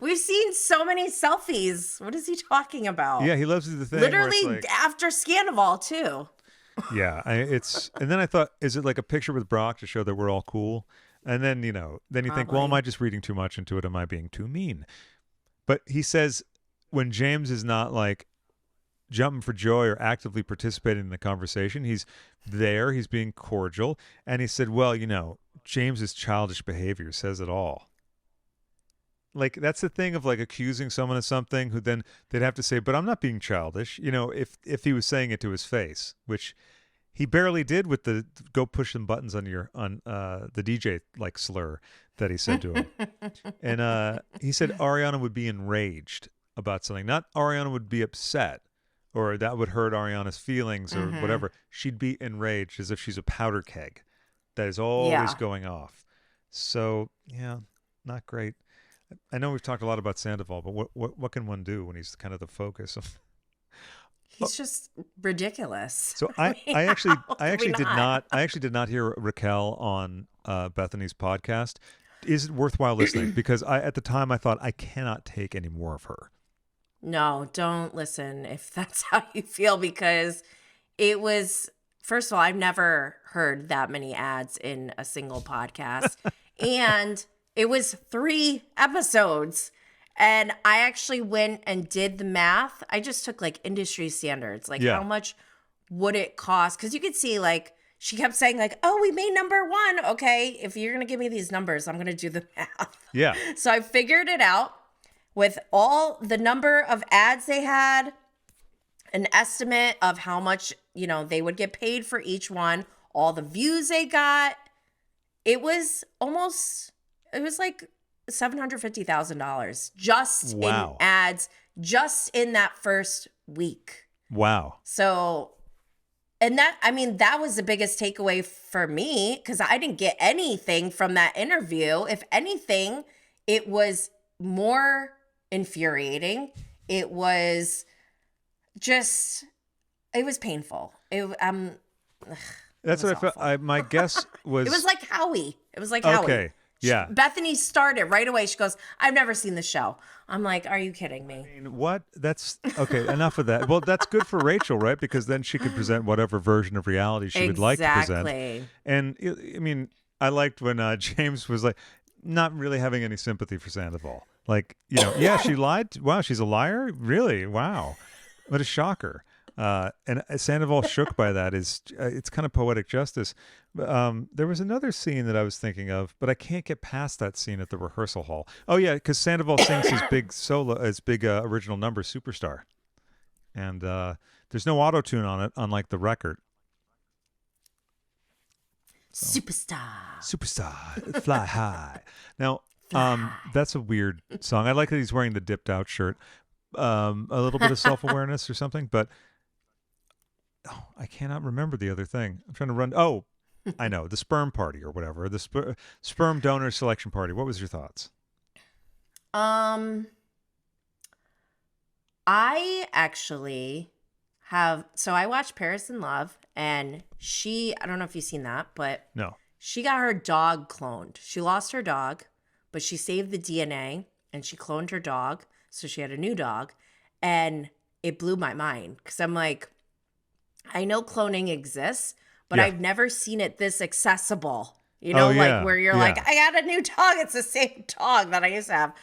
We've seen so many selfies. What is he talking about? Yeah, he loves to do the thing. Literally where it's like, after Scandoval too. yeah, and then I thought, is it like a picture with Brock to show that we're all cool? And then then you think, well, am I just reading too much into it? Am I being too mean? But he says when James is not like jumping for joy or actively participating in the conversation, he's there, he's being cordial, and he said, well, James's childish behavior says it all. Like, that's the thing of like accusing someone of something who then they'd have to say, but I'm not being childish, if he was saying it to his face, which he barely did with the go push some buttons on the DJ like slur that he said to him. And he said Ariana would be enraged about something. Not Ariana would be upset or that would hurt Ariana's feelings or whatever. She'd be enraged as if she's a powder keg that is always going off. So, yeah, not great. I know we've talked a lot about Sandoval, but what can one do when he's kind of the focus of? He's just ridiculous. So I actually did not hear Raquel on Bethany's podcast. Is it worthwhile listening? Because at the time I thought I cannot take any more of her. No, don't listen if that's how you feel, because it was, first of all, I've never heard that many ads in a single podcast. And it was 3 episodes. And I actually went and did the math. I just took like industry standards. Like how much would it cost? Because you could see like she kept saying like, oh, we made number 1. Okay, if you're going to give me these numbers, I'm going to do the math. Yeah. So I figured it out with all the number of ads they had, an estimate of how much, they would get paid for each one, all the views they got. It was like $750,000 just in ads, just in that first week. Wow. So, and that was the biggest takeaway for me, because I didn't get anything from that interview. If anything, it was more infuriating. It was painful. That's what I felt. My guess was it was like Howie. Okay. Yeah. Bethany started right away. She goes, I've never seen the show. I'm like, are you kidding me? I mean, what? That's okay. Enough of that. Well, that's good for Rachel, right? Because then she could present whatever version of reality she would like to present. And I mean, I liked when James was like, not really having any sympathy for Sandoval. Like, yeah, she lied. Wow, she's a liar? Really? Wow. What a shocker. And Sandoval shook by that it's kind of poetic justice. There was another scene that I was thinking of, but I can't get past that scene at the rehearsal hall. Oh yeah, because Sandoval sings his big original number, Superstar, and there's no auto-tune on it, unlike the record. So, Superstar, fly high. Now, that's a weird song. I like that he's wearing the dipped out shirt. A little bit of self-awareness or something, but I cannot remember the other thing. I'm trying to run. Oh, I know, the sperm party or whatever, the sperm donor selection party. What was your thoughts? I actually I watched Paris in Love, and I don't know if you've seen that, but no, she got her dog cloned. She lost her dog, but she saved the DNA and she cloned her dog. So she had a new dog, and it blew my mind, because I'm like, I know cloning exists, but I've never seen it this accessible, like where you're like, I got a new dog. It's the same dog that I used to have.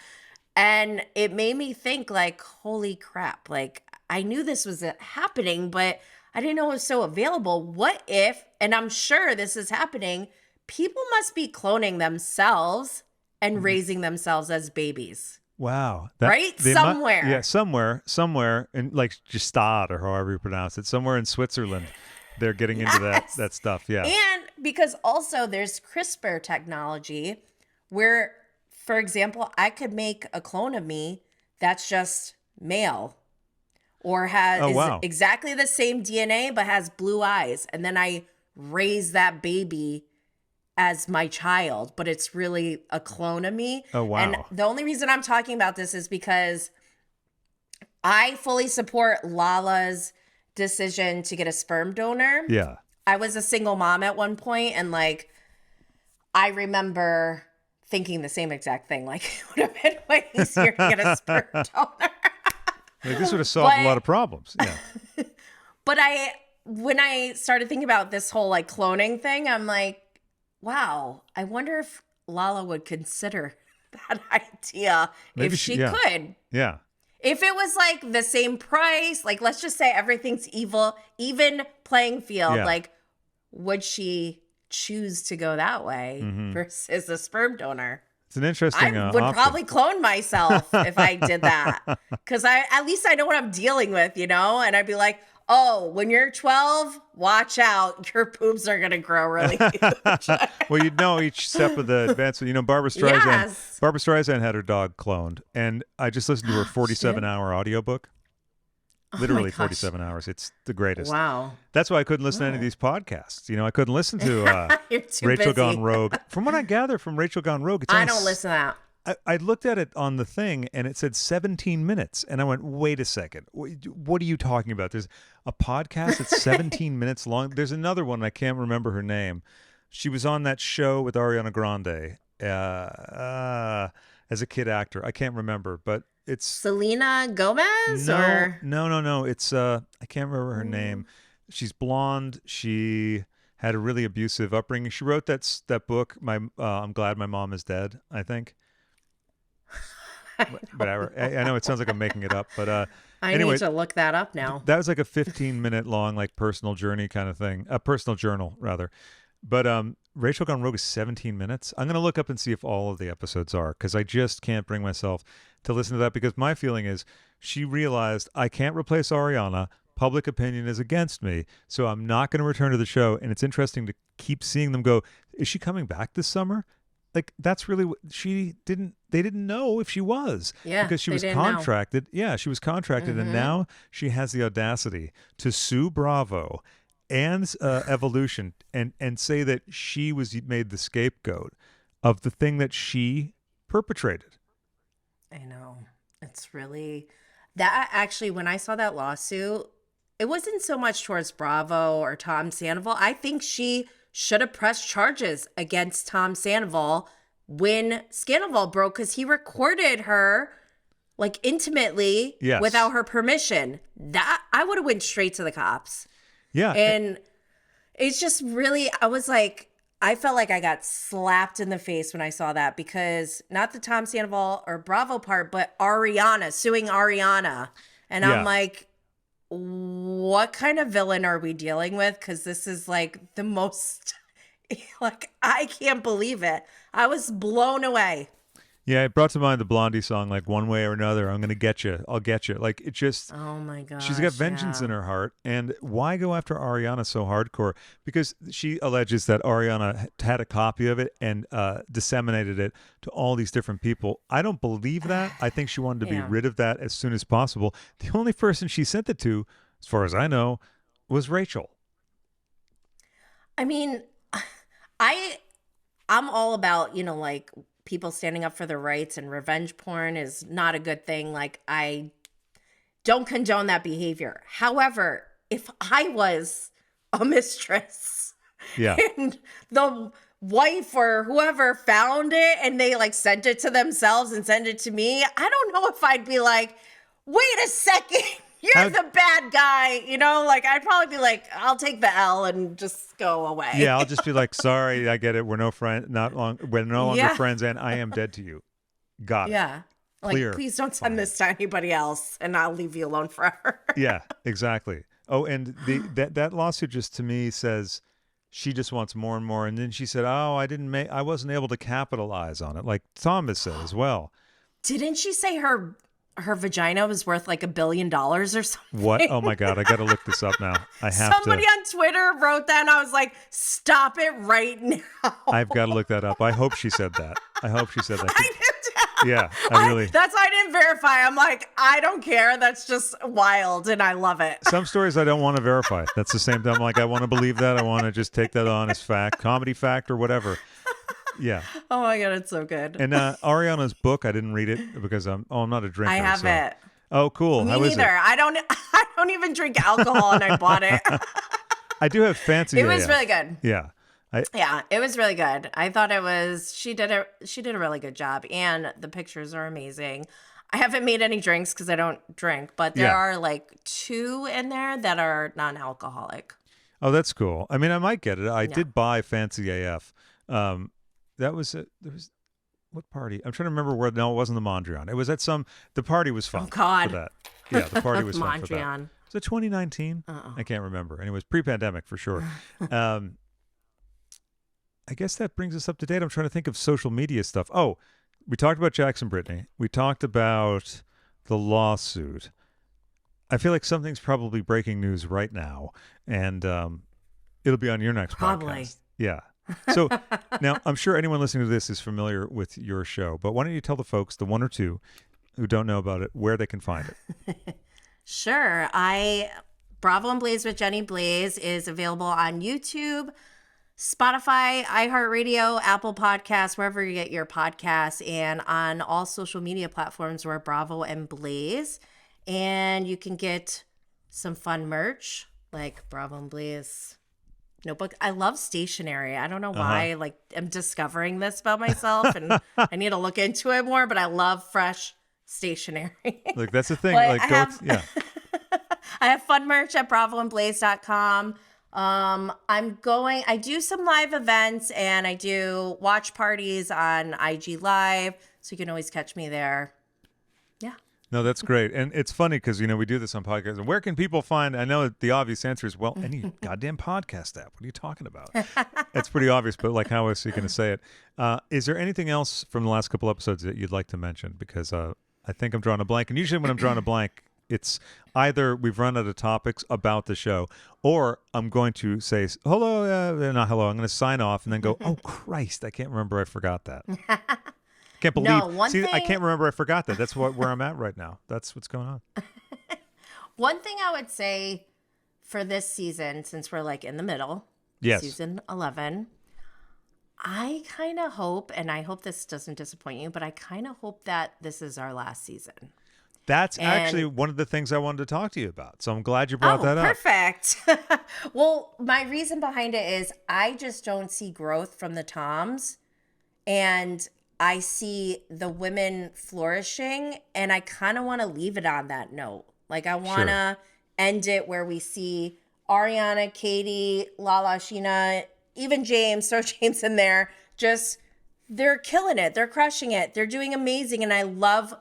And it made me think like, holy crap. Like, I knew this was happening, but I didn't know it was so available. What if, and I'm sure this is happening, people must be cloning themselves and raising themselves as babies. Wow. Right? Somewhere. Somewhere in like Gstaad, or however you pronounce it, somewhere in Switzerland, they're getting into that stuff. Yeah. And because also there's CRISPR technology where, for example, I could make a clone of me that's just male or is exactly the same DNA but has blue eyes. And then I raise that baby as my child, but it's really a clone of me. Oh, wow. And the only reason I'm talking about this is because I fully support Lala's decision to get a sperm donor. Yeah. I was a single mom at one point, and like, I remember thinking the same exact thing. Like, it would have been way easier to get a sperm donor. Like, this would have solved a lot of problems. Yeah. But when I started thinking about this whole like cloning thing, I'm like, wow, I wonder if Lala would consider that idea. Maybe if she yeah. could. Yeah. If it was like the same price, like let's just say everything's even playing field, Yeah. like would she choose to go that way versus a sperm donor? It's an interesting I would option. probably clone myself if I did that, because at least I know what I'm dealing with, you know? And I'd be like, oh, when you're 12, watch out. Your boobs are going to grow really huge. Well, you'd know each step of the advancement. You know, Barbara Streisand. Yes. Barbara Streisand had her dog cloned, and I just listened to her 47-hour audiobook. Literally 47 hours. It's the greatest. Wow. That's why I couldn't listen to any of these podcasts. You know, I couldn't listen to You're too Rachel busy. Gone Rogue. From what I gather from Rachel Gone Rogue, it's I on don't listen to that. I looked at it on the thing, and it said 17 minutes. And I went, wait a second. What are you talking about? There's a podcast that's 17 minutes long. There's another one. I can't remember her name. She was on that show with Ariana Grande as a kid actor. I can't remember, but it's Selena Gomez? Or no. It's I can't remember her name. She's blonde. She had a really abusive upbringing. She wrote that book. I'm Glad My Mom Is Dead, I think. Whatever. I know it sounds like I'm making it up, but anyway, need to look that up now. that was like a 15-minute long, like personal journey kind of thing, a personal journal rather. But Rachel Gone Rogue is 17 minutes. I'm gonna look up and see if all of the episodes are, because I just can't bring myself to listen to that, because my feeling is she realized I can't replace Ariana. Public opinion is against me, so I'm not going to return to the show. And it's interesting to keep seeing them go, is she coming back this summer? Like, that's really what they didn't know if she was. Yeah, because she they was didn't know. contracted. Yeah, she was contracted. And now she has the audacity to sue Bravo and Evolution and say that she was made the scapegoat of the thing that she perpetrated. I know. It's really that actually, when I saw that lawsuit, it wasn't so much towards Bravo or Tom Sandoval. I think she should have pressed charges against Tom Sandoval when Scandoval broke, because he recorded her like intimately Yes. without her permission. That I would have went straight to the cops. Yeah. And it's just really, I was like, I felt like I got slapped in the face when I saw that, because not the Tom Sandoval or Bravo part, but Ariana suing Ariana. And Yeah. I'm like, what kind of villain are we dealing with? Because this is like the most, like, I can't believe it. I was blown away. Yeah, it brought to mind the Blondie song, like, one way or another, I'm going to get you. I'll get you. Like, it just, Oh my gosh. she's got vengeance in her heart. And why go after Ariana so hardcore? Because she alleges that Ariana had a copy of it and disseminated it to all these different people. I don't believe that. I think she wanted to be Yeah. rid of that as soon as possible. The only person she sent it to, as far as I know, was Rachel. I mean, I'm all about, like, people standing up for their rights, and revenge porn is not a good thing. Like, I don't condone that behavior. However, if I was a mistress Yeah. and the wife or whoever found it and they like sent it to themselves and sent it to me, I don't know if I'd be like, wait a second, you're the bad guy, like I'd probably be like, I'll take the L and just go away. Yeah, I'll just be like, sorry, I get it. We're no longer Yeah. friends, and I am dead to you. Got it. Yeah. Like, Clear. please don't send this to anybody else, and I'll leave you alone forever. Yeah, exactly. Oh, and that lawsuit just to me says she just wants more and more. And then she said, "Oh, I wasn't able to capitalize on it," like Thomas said as well. Didn't she say her vagina was worth like $1 billion or something? What? Oh my God, I got to look this up now. I have Somebody to. on Twitter wrote that, and I was like, stop it right now. I've got to look that up. I hope she said that. I hope she said that. I did too. Yeah, That's why I didn't verify. I'm like, I don't care. That's just wild, and I love it. Some stories I don't want to verify. That's the same thing. I'm like, I want to believe that. I want to just take that on as fact, comedy fact, or whatever. Yeah. Oh my God, it's so good. And Ariana's book, I didn't read it because I'm not a drinker. I have it. Oh, cool. Me How is neither. it? I don't even drink alcohol, and I bought it. I do have fancy. It was really good. Yeah. Yeah, it was really good. I thought it was. She did a really good job, and the pictures are amazing. I haven't made any drinks because I don't drink, but there are like 2 in there that are non-alcoholic. Oh, that's cool. I mean, I might get it. I did buy Fancy AF. That was there was what party? I'm trying to remember where. No, it wasn't the Mondrian. It was at some. The party was fun. Oh God. For that. Yeah, the party was fun for that. Mondrian. Was it 2019? I can't remember. And it was pre-pandemic for sure. I guess that brings us up to date. I'm trying to think of social media stuff. Oh, we talked about Jax Brittany. We talked about the lawsuit. I feel like something's probably breaking news right now, and it'll be on your next podcast. Yeah. So now I'm sure anyone listening to this is familiar with your show, but why don't you tell the folks, the 1 or 2 who don't know about it, where they can find it? Sure. Bravo and Blaze with Jenny Blaze is available on YouTube, Spotify, iHeartRadio, Apple Podcasts, wherever you get your podcasts, and on all social media platforms, we're Bravo and Blaze. And you can get some fun merch like Bravo and Blaze notebook. I love stationery. I don't know why. Like, I'm discovering this about myself, and I need to look into it more. But I love fresh stationery. Like, that's the thing. But Like, I have fun merch at bravoandblaze.com. I do some live events, and I do watch parties on IG Live, so you can always catch me there. Yeah. No, that's great. And it's funny because, we do this on podcasts. And where can people find, I know the obvious answer is, well, any goddamn podcast app. What are you talking about? It's pretty obvious, but like, how else are you going to say it? Is there anything else from the last couple episodes that you'd like to mention? Because I think I'm drawing a blank. And usually when I'm drawing a blank, it's either we've run out of topics about the show, or I'm going to say, hello, not hello. I'm going to sign off and then go, oh, Christ, I can't remember. I forgot that. Can't believe. I can't remember. I forgot that. That's where I'm at right now. That's what's going on. One thing I would say for this season, since we're like in the middle, season 11, I kind of hope, and I hope this doesn't disappoint you, but I kind of hope that this is our last season. That's actually one of the things I wanted to talk to you about. So I'm glad you brought that up. Perfect. Well, my reason behind it is I just don't see growth from the Toms, and I see the women flourishing, and I kind of want to leave it on that note. Like, I want to end it where we see Ariana, Katie, Lala, Scheana, even James, throw James in there. Just, they're killing it. They're crushing it. They're doing amazing. And I love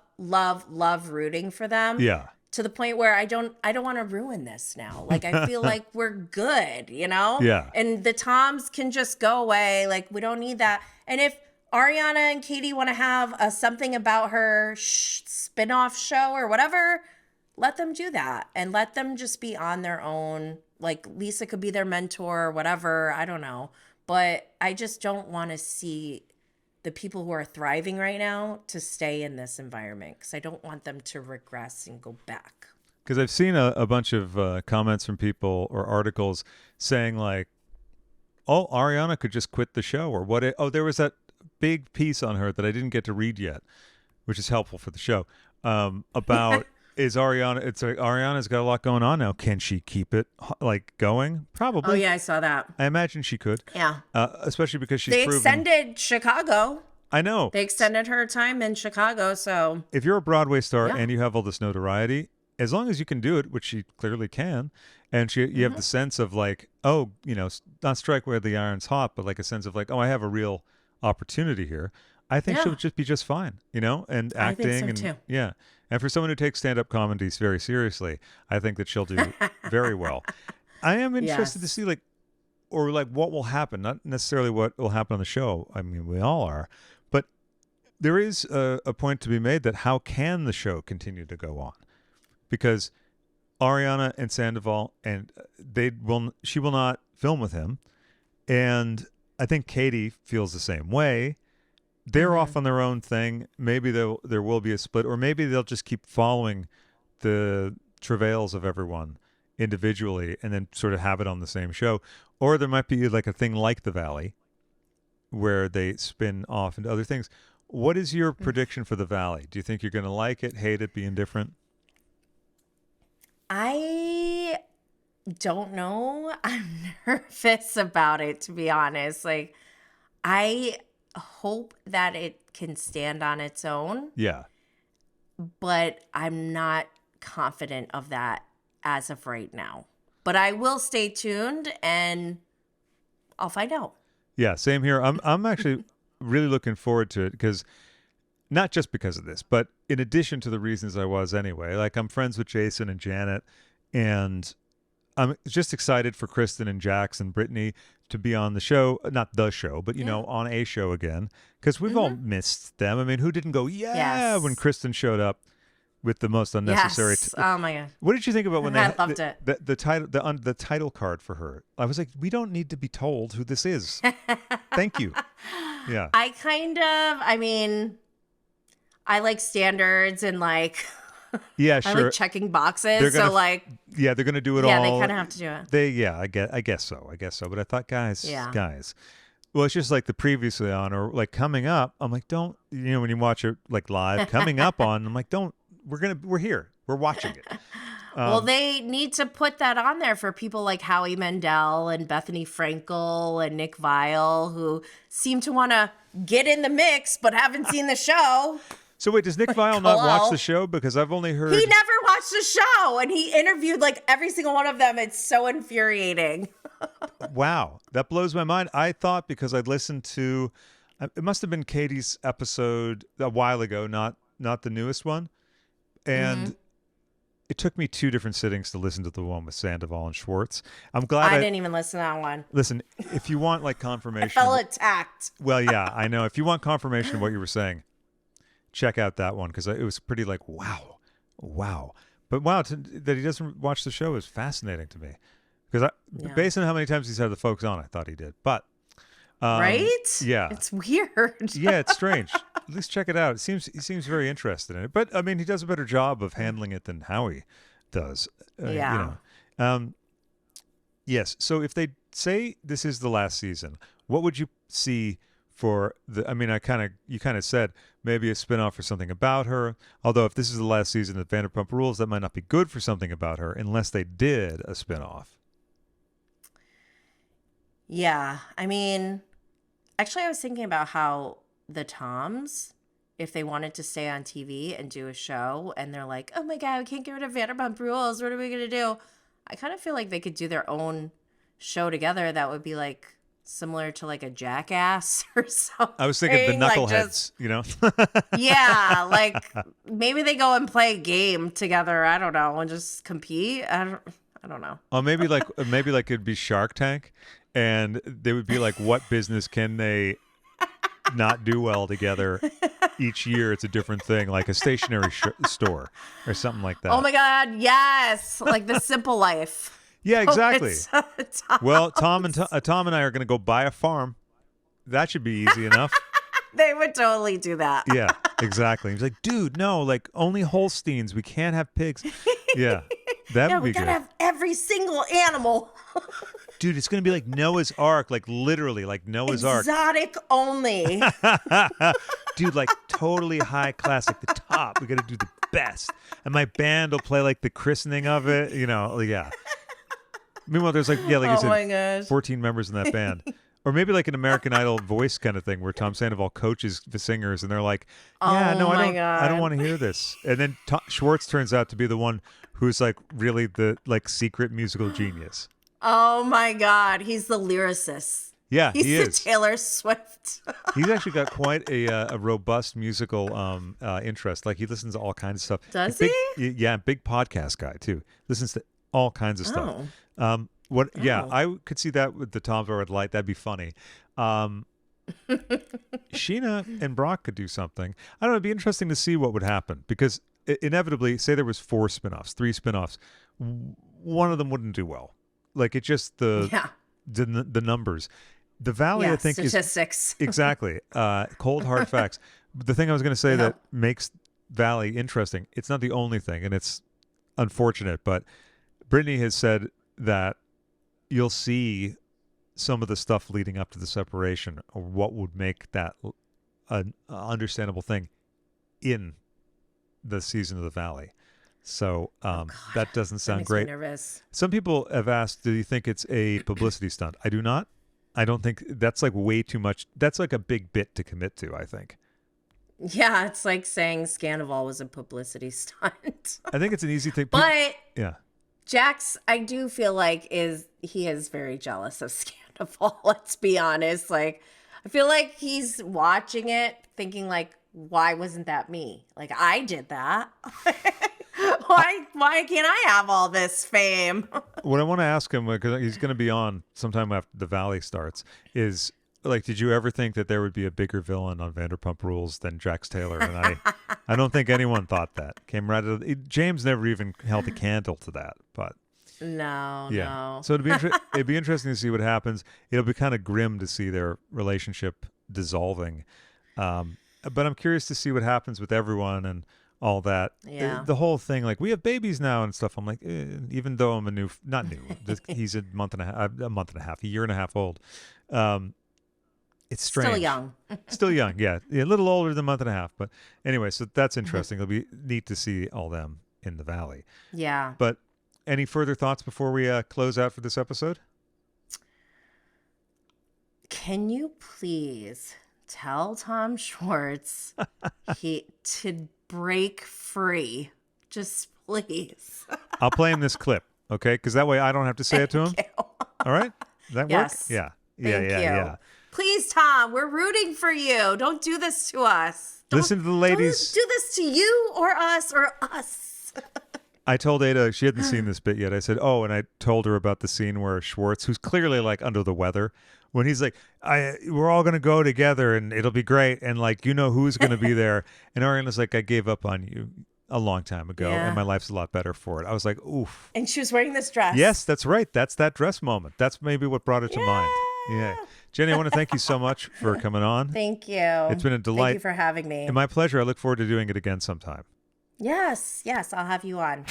rooting for them. Yeah. To the point where I don't want to ruin this now. Like, I feel like we're good, Yeah. And the Toms can just go away. Like, we don't need that. And if Ariana and Katie want to have a something about her spin-off show or whatever, let them do that. And let them just be on their own. Like, Lisa could be their mentor or whatever. I don't know. But I just don't want to see the people who are thriving right now to stay in this environment, because I don't want them to regress and go back. Because I've seen a bunch of comments from people or articles saying like, oh, Ariana could just quit the show, or there was that big piece on her that I didn't get to read yet, which is helpful for the show, about is Ariana, it's like Ariana's got a lot going on now. Can she keep it like going? Probably. Oh yeah, I saw that. I imagine she could. Yeah. Especially because she's They proven. extended Chicago. I know. They extended her time in Chicago, so. If you're a Broadway star and you have all this notoriety, as long as you can do it, which she clearly can, and you have the sense of like, oh, not strike where the iron's hot, but like a sense of like, oh, I have a real opportunity here. I think she'll just be just fine, and acting. I think so too. Yeah. And for someone who takes stand-up comedies very seriously, I think that she'll do very well. I am interested to see what will happen, not necessarily what will happen on the show. I mean, we all are, but there is a point to be made that how can the show continue to go on? Because Ariana and Sandoval, and she will not film with him. And I think Katie feels the same way. they're off on their own thing. Maybe there will be a split, or maybe they'll just keep following the travails of everyone individually and then sort of have it on the same show. Or there might be like a thing like The Valley where they spin off into other things. What is your prediction for The Valley? Do you think you're going to like it, hate it, be indifferent? I don't know. I'm nervous about it, to be honest. Like, I hope that it can stand on its own. Yeah. But I'm not confident of that as of right now. But I will stay tuned and I'll find out. Yeah, same here. I'm actually really looking forward to it because not just because of this, but in addition to the reasons I was anyway. Like, I'm friends with Jason and Janet, and I'm just excited for Kristen and Jax and Brittany to be on the show. Not the show, but, on a show again. Because we've all missed them. I mean, who didn't go, Yes. when Kristen showed up with the most unnecessary... Yes. Oh, my God. What did you think about when I loved it. The title card for her? I was like, we don't need to be told who this is. Thank you. Yeah. I like standards and like... Yeah, sure. I like checking boxes. They're So like... Yeah, they're going to do it all. Yeah, they kind of have to do it. I guess so. But I thought, guys. Well, it's just like the previously on or like coming up. I'm like, don't, when you watch it like live, coming up on, I'm like, we're here. We're watching it. Well, they need to put that on there for people like Howie Mandel and Bethany Frankel and Nick Viall, who seem to want to get in the mix but haven't seen the show. So wait, does Nick Viall not watch the show? Because I've only heard... He never watched the show, and he interviewed like every single one of them. It's so infuriating. Wow, that blows my mind. I thought because I'd listened to... It must have been Katie's episode a while ago, not the newest one. And it took me 2 different sittings to listen to the one with Sandoval and Schwartz. I'm glad I didn't even listen to that one. Listen, if you want like I confirmation... felt attacked. Well, yeah, I know. If you want confirmation of what you were saying, check out that one because it was pretty like, wow. But that he doesn't watch the show is fascinating to me. Because based on how many times he's had the folks on, I thought he did. But... right? Yeah. It's weird. Yeah, it's strange. At least check it out. He seems very interested in it. But, I mean, he does a better job of handling it than Howie does. Yes. So if they say this is the last season, what would you see for the... I mean, you kind of said maybe a spinoff or something about her. Although if this is the last season of Vanderpump Rules, that might not be good for something about her unless they did a spinoff. Yeah. I mean, actually, I was thinking about how the Toms, if they wanted to stay on TV and do a show and they're like, oh my God, we can't get rid of Vanderpump Rules. What are we going to do? I kind of feel like they could do their own show together that would be like similar to like a Jackass or something. I was thinking the Knuckleheads, Yeah, like maybe they go and play a game together. I don't know, and just compete. I don't know. Oh, maybe like it'd be Shark Tank, and they would be like, what business can they not do well together? Each year, it's a different thing, like a stationery store or something like that. Oh my God, yes, like The Simple Life. Yeah, exactly. Well, Tom and I are going to go buy a farm. That should be easy enough. They would totally do that. Yeah, exactly. He's like, dude, no, like only Holsteins. We can't have pigs. Yeah, that would be good. We gotta have every single animal. Dude, it's going to be like Noah's Ark, like literally like Noah's Ark. Exotic only. Dude, like totally high class, like the top. We got to do the best. And my band will play like the christening of it, yeah. Meanwhile, there's like you said, 14 members in that band. Or maybe like an American Idol voice kind of thing where Tom Sandoval coaches the singers and they're like, I don't want to hear this. And then Schwartz turns out to be the one who's like really the like secret musical genius. Oh my God. He's the lyricist. Yeah, he's the Taylor Swift. He's actually got quite a robust musical interest. Like he listens to all kinds of stuff. Does he? Yeah, big podcast guy too. Listens to all kinds of stuff. Yeah, I could see that with the Toms or Red Light. That'd be funny. Scheana and Brock could do something. I don't know. It'd be interesting to see what would happen because inevitably, say there was 4 spinoffs, 3 spinoffs, one of them wouldn't do well. Like it's just the numbers. The Valley, I think, statistics. Exactly. Cold, hard facts. The thing I was going to say that makes Valley interesting, it's not the only thing, and it's unfortunate, but Brittany has said that you'll see some of the stuff leading up to the separation, or what would make that an understandable thing in the season of the Valley. So that doesn't sound great. Me nervous. Some people have asked, do you think it's a publicity stunt? I do not. I don't think that's like way too much. That's like a big bit to commit to, I think. Yeah, it's like saying Scandoval was a publicity stunt. I think it's an easy thing. But yeah, Jax, I do feel like he is very jealous of Scandoval. Let's be honest. Like, I feel like he's watching it thinking like, why wasn't that me? Like, I did that. Why can't I have all this fame? What I want to ask him, because he's going to be on sometime after the Valley starts, is like, did you ever think that there would be a bigger villain on Vanderpump Rules than Jax Taylor? And I don't think anyone thought that. Came right out of, James never even held a candle to that, but. No. So it'd be interesting to see what happens. It'll be kind of grim to see their relationship dissolving. But I'm curious to see what happens with everyone and all that. Yeah. The whole thing, like, we have babies now and stuff. I'm like, even though I'm not new, he's a year and a half old. It's strange. Still young. Still young, yeah. A little older than a month and a half. But anyway, so that's interesting. It'll be neat to see all them in the Valley. Yeah. But any further thoughts before we close out for this episode? Can you please tell Tom Schwartz to break free? Just please. I'll play him this clip, okay? Because that way I don't have to say it to him. All right? Does that Yes. work? Yeah. Thank you. Yeah. Please, Tom, we're rooting for you. Don't do this to us. Listen to the ladies. Don't do this to you or us. I told Ada, she hadn't seen this bit yet. I said, and I told her about the scene where Schwartz, who's clearly like under the weather, when he's like, we're all going to go together and it'll be great. And like, who's going to be there. And Ariana's like, I gave up on you a long time ago and my life's a lot better for it. I was like, oof. And she was wearing this dress. Yes, that's right. That's that dress moment. That's maybe what brought it to mind. Yeah. Jenny, I want to thank you so much for coming on. Thank you. It's been a delight. Thank you for having me. And my pleasure. I look forward to doing it again sometime. Yes, I'll have you on.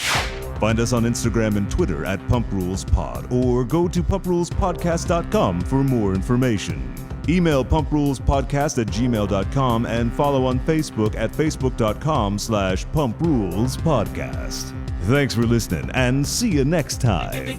Find us on Instagram and Twitter at PumpRulesPod, or go to PumpRulesPodcast.com for more information. Email PumpRulesPodcast@gmail.com and follow on Facebook at Facebook.com/PumpRulesPodcast. Thanks for listening and see you next time.